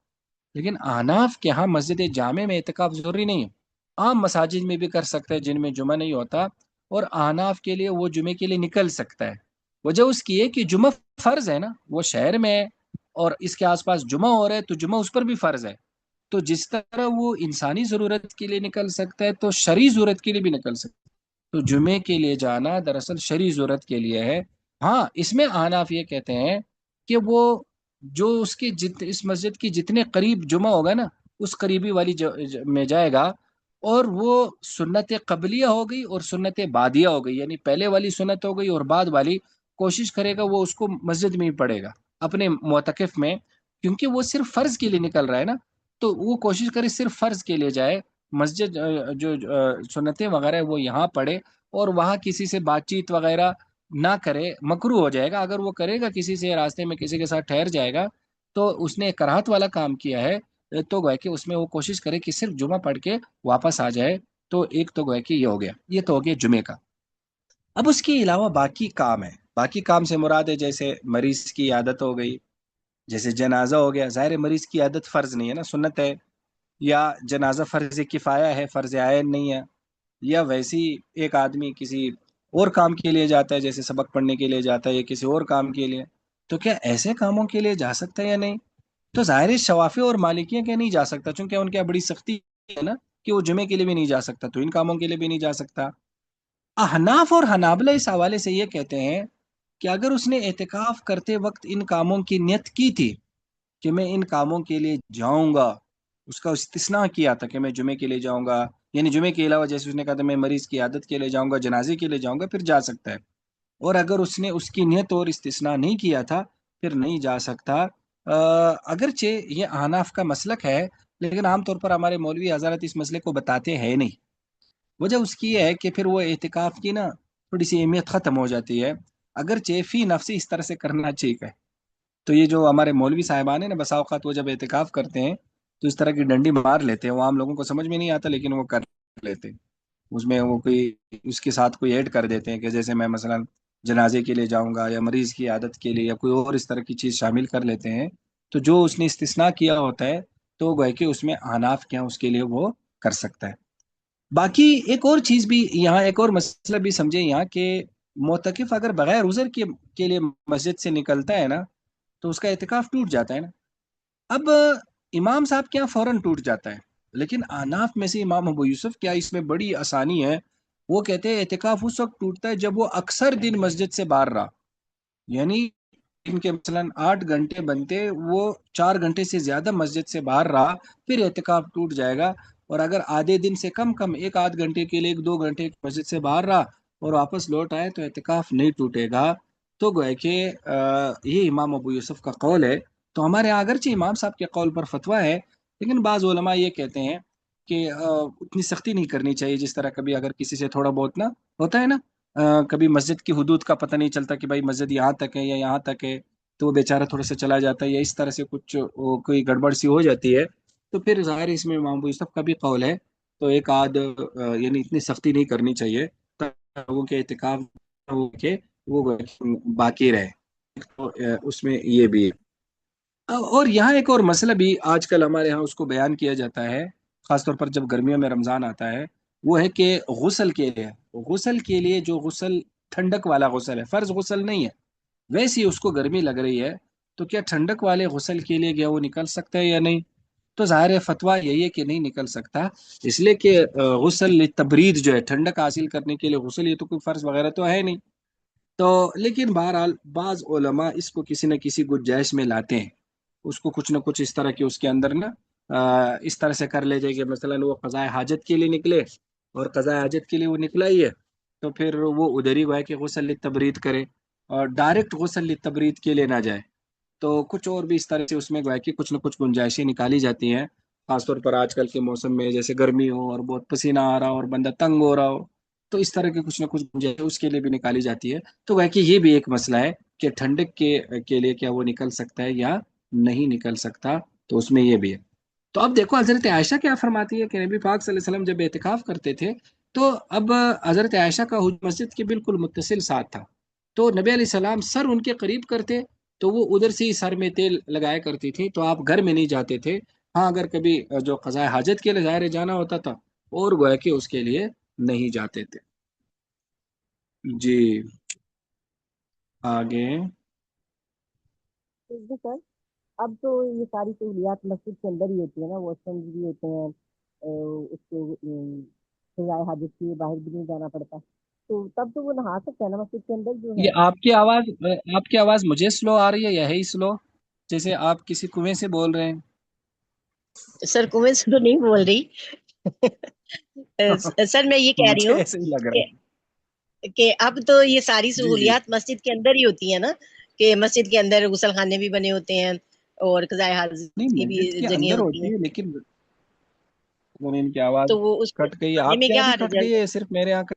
लेकिन अहनाफ के यहाँ मस्जिद जामे में एतिकाफ जरूरी नहीं है, आम मसाजिद में भी कर सकता है जिनमें जुमा नहीं होता, और अहनाफ के लिए वो जुमे के लिए निकल सकता है। वजह उसकी है कि जुमा फर्ज है ना, वो शहर में है और इसके आसपास जुमा हो रहा है, तो जुमा उस पर भी फर्ज है। तो जिस तरह वो इंसानी ज़रूरत के लिए निकल सकता है, तो शरई ज़रूरत के लिए भी निकल सकता है। तो जुमे के लिए जाना दरअसल शरई ज़रूरत के लिए है। हाँ, इसमें अहनाफ ये कहते हैं कि वो जो उसके इस मस्जिद की जितने करीब जुमा होगा ना, उस करीबी वाली में जाएगा, और वो सुन्नत कबलिया हो गई और सुन्नत बादिया हो गई, यानी पहले वाली सुन्नत हो गई और बाद वाली, कोशिश करेगा वो उसको मस्जिद में ही पढ़ेगा अपने मोतकिफ में, क्योंकि वो सिर्फ फर्ज के लिए निकल रहा है ना। तो वो कोशिश करे सिर्फ फर्ज के लिए जाए मस्जिद, जो सुन्नतें वगैरह है वो यहाँ पढ़े, और वहाँ किसी से बातचीत वगैरह ना करे, मकरू हो जाएगा। अगर वो करेगा किसी से, रास्ते में किसी के साथ ठहर जाएगा, तो उसने कराहत वाला काम किया है। तो गोया कि उसमें वो कोशिश करे कि सिर्फ जुमा पढ़ के वापस आ जाए। तो एक तो गोया कि ये हो गया, ये तो हो गया जुमे का। अब उसके अलावा बाकी काम है। बाकी काम से मुराद है जैसे मरीज की आदत हो गई, जैसे जनाजा हो गया। ज़ाहिर है मरीज की आदत फ़र्ज नहीं है ना, सुन्नत है। या जनाजा फ़र्ज किफ़ाया है, फ़र्ज आयन नहीं है। या वैसी एक आदमी किसी और काम के लिए जाता है, जैसे सबक पढ़ने के लिए जाता है या किसी और काम के लिए, तो क्या ऐसे कामों के लिए जा सकता है या नहीं? तो ज़ाहिर है शवाफी और मालिकियाँ क्या नहीं जा सकता, चूंकि उनके यहाँ बड़ी सख्ती है ना, कि वो जुमे के लिए भी नहीं जा सकता, तो इन कामों के लिए भी नहीं जा सकता। अहनाफ और हनाबला इस हवाले से ये कहते हैं कि अगर उसने एतिकाफ करते वक्त इन कामों की नियत की थी कि मैं इन कामों के लिए जाऊंगा, उसका इस्तिस्ना किया था कि मैं जुमे के लिए जाऊंगा, यानी जुमे के अलावा जैसे उसने कहा था मैं मरीज की आदत के लिए जाऊंगा, जनाजे के लिए जाऊंगा, फिर जा सकता है। और अगर उसने उसकी नियत और इस्तिस्ना नहीं किया था, फिर नहीं जा सकता। अगरचे ये अहनाफ का मसलक है, लेकिन आमतौर पर हमारे मौलवी हजरत इस मसले को बताते हैं नहीं। वजह उसकी ये है कि फिर वो एतिकाफ की ना थोड़ी सी अहमियत ख़त्म हो जाती है। अगरचे फ़ी नफ्सी इस तरह से करना ठीक है। तो ये जो हमारे मौलवी साहिबान है ना, बसा औक़ात वो जब एतिकाफ करते हैं तो इस तरह की डंडी मार लेते हैं। वो आम लोगों को समझ में नहीं आता, लेकिन वो कर लेते हैं। उसमें वो कोई उसके साथ कोई ऐड कर देते हैं कि जैसे मैं मसलन जनाजे के लिए जाऊंगा या मरीज की आदत के लिए, या कोई और इस तरह की चीज़ शामिल कर लेते हैं। तो जो उसने इस्तिस्ना किया होता है, तो गए कि उसमें अहनाफ क्या उसके लिए वो कर सकता है। बाकी एक और चीज़ भी यहाँ, एक और मसला भी समझे यहाँ के, मोतकिफ अगर बगैर उज़र के लिए मस्जिद से निकलता है ना, तो उसका एतिकाफ टूट जाता है ना। अब इमाम साहब क्या फौरन टूट जाता है, लेकिन अहनाफ में से इमाम अबू यूसुफ क्या इसमें बड़ी आसानी है। वो कहते हैं एतिकाफ उस वक्त टूटता है जब वो अक्सर दिन मस्जिद से बाहर रहा, यानी इनके मसलन 8 घंटे बनते, वो 4 घंटे से ज्यादा मस्जिद से बाहर रहा, फिर एतिकाफ टूट जाएगा। और अगर आधे दिन से कम कम एक आध घंटे के लिए, 1-2 घंटे मस्जिद से बाहर रहा और वापस लौट आए, तो एतिकाफ नहीं टूटेगा। तो गोया कि ये इमाम अबू यूसुफ का कौल है। तो हमारे यहाँ अगरचे इमाम साहब के कौल पर फतवा है, लेकिन बाज़ उलमा ये कहते हैं कि उतनी सख्ती नहीं करनी चाहिए। जिस तरह कभी अगर किसी से थोड़ा बहुत ना होता है ना, कभी मस्जिद की हुदूद का पता नहीं चलता कि भाई मस्जिद यहाँ तक है या यहाँ तक है, तो वो बेचारा थोड़ा सा चला जाता है, या इस तरह से कुछ कोई गड़बड़ सी हो जाती है, تو پھر ظاہر ہے اس میں امام ابو یوسف کا بھی قول ہے، تو ایک آدھ یعنی اتنی سختی نہیں کرنی چاہیے لوگوں کے اعتکاف کے وہ باقی رہے، تو اس میں یہ بھی ہے۔ اور یہاں ایک اور مسئلہ بھی آج کل ہمارے ہاں اس کو بیان کیا جاتا ہے، خاص طور پر جب گرمیوں میں رمضان آتا ہے، وہ ہے کہ غسل کے لیے جو غسل ٹھنڈک والا غسل ہے، فرض غسل نہیں ہے، ویسے ہی اس کو گرمی لگ رہی ہے، تو کیا ٹھنڈک والے غسل کے لیے گیا وہ نکل سکتا ہے یا نہیں؟ تو ظاہر ہے فتویٰ یہی ہے کہ نہیں نکل سکتا، اس لیے کہ غسل تبرید جو ہے ٹھنڈک حاصل کرنے کے لیے غسل، یہ تو کوئی فرض وغیرہ تو ہے نہیں۔ تو لیکن بہرحال بعض علماء اس کو کسی نہ کسی گنجائش میں لاتے ہیں، اس کو کچھ نہ کچھ اس طرح کی اس کے اندر نا اس طرح سے کر لے جائے کہ مثلا وہ قضاء حاجت کے لیے نکلے، اور قضاء حاجت کے لیے وہ نکلا ہی ہے، تو پھر وہ ادھر ہی گویا کہ غسل تبرید کرے، اور ڈائریکٹ غسل تبرید کے لیے نہ جائے۔ تو کچھ اور بھی اس طرح سے اس میں گویا کہ کچھ نہ کچھ گنجائشیں نکالی جاتی ہیں، خاص طور پر آج کل کے موسم میں جیسے گرمی ہو اور بہت پسینہ آ رہا ہو اور بندہ تنگ ہو رہا ہو، تو اس طرح کے کچھ نہ کچھ گنجائش اس کے لیے بھی نکالی جاتی ہے۔ تو گویا کہ یہ بھی ایک مسئلہ ہے کہ ٹھنڈک کے لیے کیا وہ نکل سکتا ہے یا نہیں نکل سکتا، تو اس میں یہ بھی ہے۔ تو اب دیکھو حضرت عائشہ کیا فرماتی ہے کہ نبی پاک صلی اللہ علیہ وسلم جب اعتکاف کرتے تھے، تو اب حضرت عائشہ کا حجرہ مسجد کے بالکل متصل ساتھ تھا، تو نبی علیہ السلام سر ان کے قریب کرتے تو وہ ادھر سے ہی سر میں تیل لگایا کرتی تھی، تو آپ گھر میں نہیں جاتے تھے، ہاں اگر کبھی جو قضاء حاجت کے لیے ظاہر جانا ہوتا تھا، اور گویا کہ اس کے لیے نہیں جاتے تھے۔ جی آگے۔ جی سر، اب تو یہ ساری سہولیات مسجد کے اندر ہی ہوتی ہے نا، واش روم بھی ہوتے ہیں، اس کو سزائے حاجت کے لیے باہر بھی نہیں جانا پڑتا، تو تب تو وہ نہا سکتا ہے نا مسجد کے اندر جو ہے۔ یہ آپ کی آواز مجھے سلو آ رہی ہے یا ہے ہی سلو، جیسے آپ کسی کنویں سے بول رہے ہیں؟ سر کنویں سے تو نہیں بول رہی سر میں یہ کہہ رہی مجھے ہوں ایسے ہی لگ رہا ہے۔ کہ اب تو یہ ساری جی جی سہولیات مسجد کے اندر ہی ہوتی ہیں نا، کہ مسجد کے اندر غسل خانے بھی بنے ہوتے ہیں اور قضاء نہیں، حاجت کی بھی مسجد کے جگہیں اندر ہوتی ہوتی ہیں، ہے لیکن ان کی آواز تو وہ اس کو کٹ گئی ہے، نہانے آپ میں کے یہاں کیا بھی حرج کٹ ہے؟ گئی ہے یا صرف میرے یہاں کٹ؟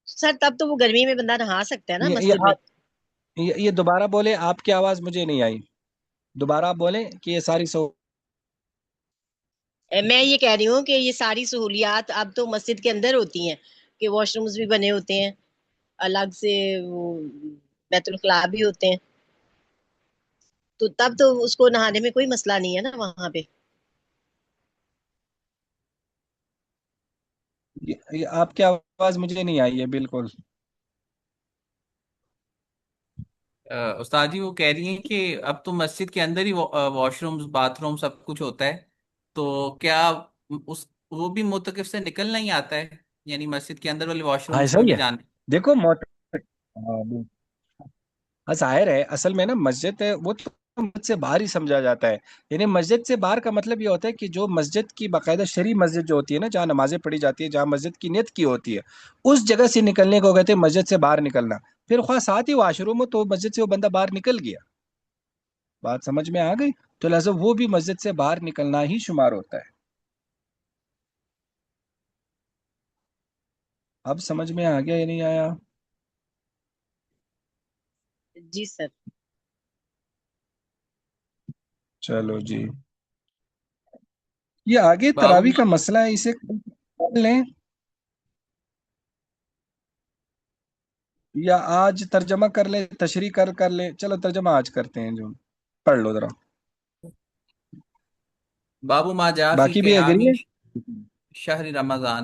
سر تب تو وہ گرمی میں بندہ نہا سکتا ہے نا یہ یہ مسجد میں۔ آپ یہ دوبارہ بولے، آپ کی آواز مجھے نہیں آئی، دوبارہ آپ بولیں کہ یہ ساری میں یہ کہہ رہی ہوں کہ یہ ساری سہولیات اب تو مسجد کے اندر ہوتی ہیں، کہ واش رومز بھی بنے ہوتے ہیں، الگ سے وہ بیت الخلاء بھی ہوتے ہیں، تو تب تو اس کو نہانے میں کوئی مسئلہ نہیں ہے نا وہاں پہ۔ یہ آپ کی آواز مجھے نہیں آئی ہے بالکل۔ استاد جی وہ کہہ رہی ہیں کہ اب تو مسجد کے اندر ہی واش روم باتھ روم سب کچھ ہوتا ہے، تو کیا اس وہ بھی معتکف سے نکلنا ہی آتا ہے، یعنی مسجد کے اندر والے واش ہاں رومز میں صحیح بھی ہے، جانا؟ دیکھو ظاہر ہے اصل میں نا مسجد ہے وہ تو مسجد سے باہر ہی سمجھا جاتا ہے، یعنی مسجد سے باہر کا مطلب یہ ہوتا ہے کہ جو مسجد کی باقاعدہ شرعی مسجد جو ہوتی ہے نا، جہاں نمازیں پڑھی جاتی ہے، جہاں مسجد کی نیت کی ہوتی ہے، اس جگہ سے نکلنے کو کہتے ہیں مسجد سے باہر نکلنا، پھر خواہ ساتھ ہی واش روم ہو تو مسجد سے وہ بندہ باہر نکل گیا، بات سمجھ میں آ گئی؟ تو لہٰذا وہ بھی مسجد سے باہر نکلنا ہی شمار ہوتا ہے۔ اب سمجھ میں آ گیا یا نہیں آیا؟ جی سر۔ چلو جی، یہ آگے بابو تراوی کا مسئلہ ہے، اسے پڑھ لیں یا آج ترجمہ کر لیں، تشریح کر لیں؟ چلو ترجمہ آج کرتے ہیں، جو پڑھ لو ذرا، بابو ما جاء فی باقی بھی قیام ایگری ہے۔ شہر رمضان۔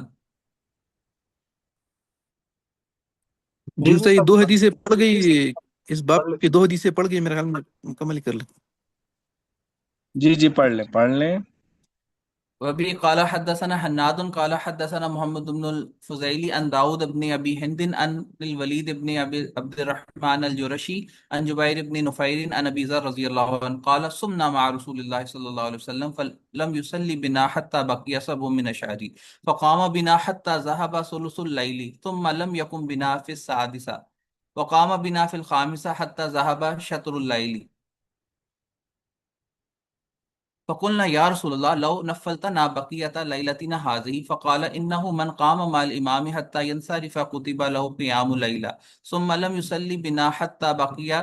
جی جی جی صحیح، سب دو سب حدیثیں پڑھ گئی، اس باب پڑھ کی لیتے دو حدیثیں پڑھ گئی، میرے خیال میں مکمل ہی کر لیں۔ جی جی پڑھ لیں۔ وبه قال حدثنا حناد قال حدثنا محمد بن الفضيل عن داود بن أبي هند عن الوليد بن أبي عبد الرحمن الجرشي عن جبير بن نفير عن أبي ذر رضي الله عنه قال صمنا مع رسول الله صلى الله عليه وسلم فلم يصلي بنا حتى بقي سبع من الشهر فقام بنا حتى ذهب ثلث الليل ثم لم يقم بنا في السادسة وقام بنا في الخامسة حتى ذهب شطر الليل فقلنا يا رسول الله لو نفلتنا بقية ليلتنا هذه فقال إنه من قام مع الإمام حتى ينصرف كتب له قيام ليلة ثم لم يصلي بنا حتى بقي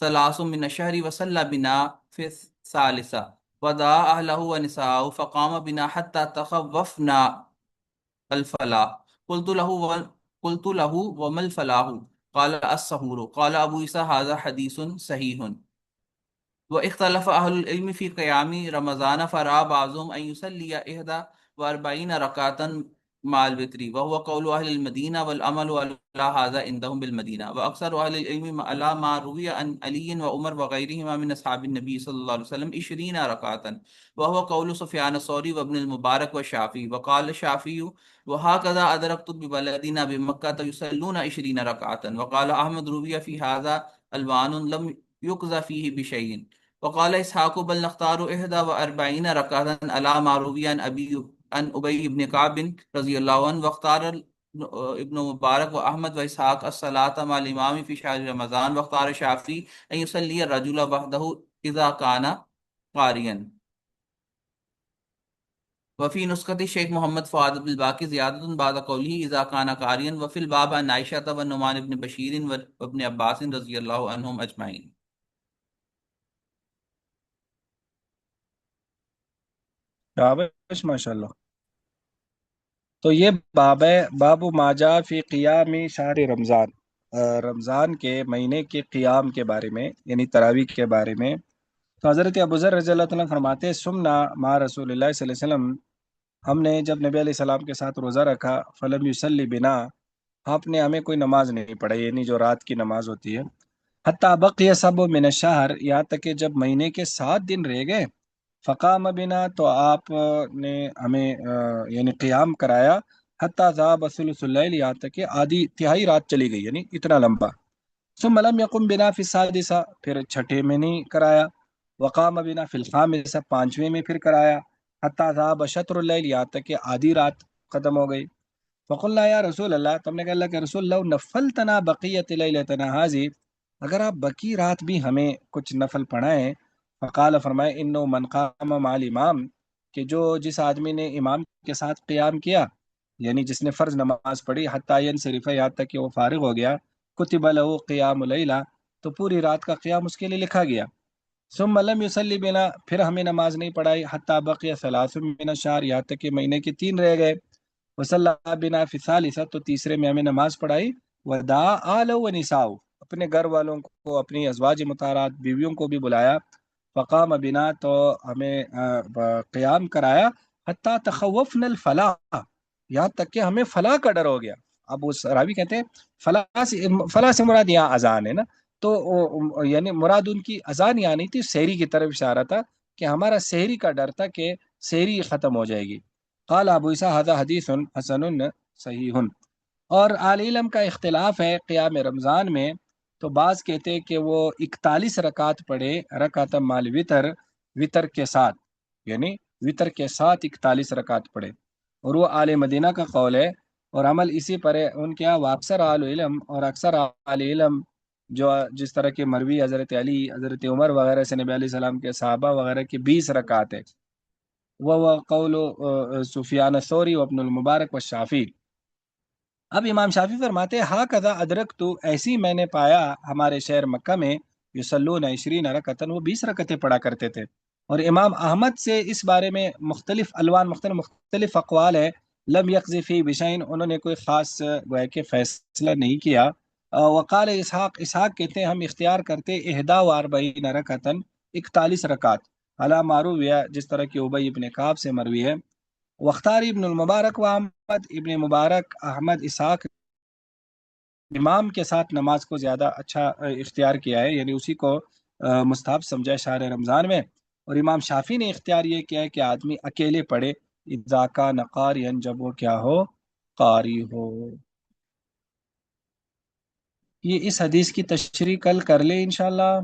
सलासु मिन शहरी वसल्ला बिना फिर सालिसा वदा अहलहु व निसाउ फ़क़ाम बिना हत्ता तखव्वफ़ना अल फलाह कुल्तु लहु वमल फलाहु क़ाल अस-सहूरु क़ाल अबू ईसा हाज़ा हदीसुन सहीहुन व इख्तलफ़ अहलुल इल्म फ़ी क़ियामी रमज़ान फ़रआ बाज़ुहुम अन युसल्लिया इहदा व अर्बईन रकातन माल वित्री व हुवा क़ौलु अहलिल मदीना वल अमलु अला हाज़ा इंदहुम बिल मदीना व अक्सरु अहलिल इल्म अला मा रुविया अन अली व उमर व गैरिहिमा मिन अस्हाबिन नबी सल्लल्लाहु अलैहि वसल्लम 20 रकातन व हुवा क़ौलु सुफ़यान सौरी व इब्नुल मुबारक व शाफ़ी व क़ाल शाफ़ी व हाकज़ा अदरक्तु बिबलदिना बिमक्का युसल्लूना 20 रकातन व क़ाल अहमद रुविया फ़ी हाज़ा अलवानुन लम युक़ज़ा फ़ीहि बिशैइन वक़ाल इसहाक़ु बल नख्तारु इहदा व अर्बईन रकातन अला मारूविया अन उबई इब्न काब रज़ियल्लाहु अन्हु वख्तार इब्न मुबारक व अहमद व इसहाक़ अस्सलात मअल इमाम फ़ी शहर रमज़ान वख्तार शाफ़ी अन युसल्ली रजुल वहदहु इज़ा काना क़ारियन वफ़ी नुस्ख़ति शेख मोहम्मद फ़ुआद बिल बाक़ी ज़ियादतुन बाद क़ौलिही इज़ा काना क़ारियन व फ़िल बाब अन आइशा व नुमान इब्न बशीर व इब्न अब्बास रज़ियल्लाहु अन्हुम अजमईन। शाबाश माशाल्लाह। तो ये बाब है, बाबू माजा फ़ी क़ियामी शहर रमज़ान, रमज़ान के महीने के क़ियाम के बारे में, यानी तरावी के बारे में। तो हज़रत अबू ज़र रज़ियल्लाहु अन्हु फरमाते, सुन्ना मा रसूलुल्लाह सल्लल्लाहु अलैहि वसल्लम, हमने जब नबी अलैहि सलाम के साथ रोज़ा रखा, फ़लम युसल्ली बिना, आपने हमें कोई नमाज नहीं पढ़ाई, यानी जो रात की नमाज होती है। हत्ता बक़िया सब मिन शहर, यहाँ तक कि जब महीने के 7 दिन रह गए, फ़क़ाम बिना, तो आपने हमें यानी क़ियाम कराया। हत्ता ज़ाब सुलुसुल लैल, यहाँ तक कि आधी तिहाई रात चली गई, यानी इतना लंबा। सुम्मा लम यकुम बिना फ़ी सादिसा, फिर छठे में नहीं कराया। वक़ाम बिना फ़िल ख़ामिसा, पाँचवें में फिर कराया। हत्ता ज़ाब शत्रुल लैल, यहाँ तक कि आधी रात ख़त्म हो गई। फ़क़ुल्ना या रसूल अल्लाह, तुमने कहा अल्लाह के रसूल, लौ नफ़लतना बक़ियत लैलतना हाज़ी, अगर आप बकी रात भी हमें कुछ नफल पढ़ाएं। फ़क़ाल, फरमाए, इन्नो मन क़ाम माल इमाम, कि जो जिस आदमी ने इमाम के साथ क़ियाम किया, यानी जिसने फ़र्ज़ नमाज पढ़ी, हत्ता यनसरिफ़, यहाँ तक कि वो फ़ारिग़ हो गया, कुतिब लहू क़ियामुल लैला, तो पूरी रात का क़ियाम उसके लिए लिखा गया। सुम्मा लम युसल्ली बिना, फिर हमें नमाज नहीं पढ़ाई। हत्ता बक़िया सलासुम मिन अश-शहर, यहाँ तक कि महीने के 3 रह गए। वसल्ला बिना फ़ी सालिसा, तो तीसरे में हमें नमाज पढ़ाई। वदा आलो व निसाओ, अपने घर वालों को, अपनी अज़वाज मुताहरात बीवियों को भी बुलाया। फ़क़ाम बिना, तो हमें क़ियाम कराया। हत्ता तख़व्वफ़नल फ़लाह, यहाँ तक कि हमें फलाह का डर हो गया। अब उस रावी कहते हैं फलाह से मुराद यहाँ अजान है ना, तो यानी मुराद उनकी अजान यहाँ नहीं थी, सहरी की तरफ इशारा था कि हमारा सहरी का डर था कि सहरी ख़त्म हो जाएगी। क़ाल अबू ईसा हाज़ा हदीसुन हसनुन सहीहुन। और आल इल्म का इख्तिलाफ है क़ियाम रमज़ान में, तो बाज़ कहते हैं कि वो 41 रकात पढ़े, रकात माल वितर, वितर के साथ, यानी वितर के साथ 41 रकात पढ़े, और वो आले मदीना का कौल है और अमल इसी पर है उनके यहाँ। अक्सर आल इल्म, और अक्सर आल इल्म जो जिस तरह के मरवी हज़रत अली, हज़रत उमर वगैरह से, नबी अलैहि सलाम के सहाबा वगैरह की 20 रकात है। वह कौल सुफियान सौरी व इब्नुल मुबारक व शाफ़ी। अब इमाम शाफी फरमाते, हा कदा अदरक, तो ऐसी मैंने पाया हमारे शहर मक्का में, युसल्लून 20 रकतन, वो 20 रकतें पढ़ा करते थे। और इमाम अहमद से इस बारे में मुख्तलिफ अलवान, मुख्तलिफ अक़वाल है। लम यक़ज़िफ़ी बिशैइन, उन्होंने कोई ख़ास गोया के फैसला नहीं किया। वक़ाल इसहाक़, इसहाक़ कहते हैं हम इख्तियार करते इहदा व अर्बईन रकतन, 41 रकात, अला मारूविया, जिस तरह की उबई इब्न काब से मरवी है। वख्तार इब्नुल मुबारक व अहमद, इब्न मुबारक, अहमद, इसहाक़, इमाम के साथ नमाज को ज़्यादा अच्छा इख्तियार किया है, यानी उसी को मुस्तहब समझा है शहर रमज़ान में। और इमाम शाफ़ी ने इख्तियार ये किया है कि आदमी अकेले पढ़े, इज़ा कान क़ारियन, जब वो क्या हो, क़ारी हो। ये इस हदीस की तशरीह कल कर ले इंशाल्लाह।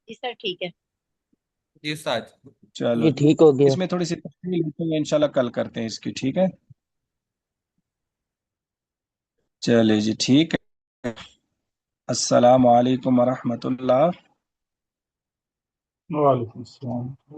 जी सर, ठीक है। जी साज। चलो ये ठीक हो गया। इसमें थोड़ी सी तफसील लेते हैं, इंशाल्लाह कल करते हैं इसकी, ठीक है। चले जी, ठीक है। अस्सलामु अलैकुम वरहमतुल्लाह। वालेकुम अस्सलाम।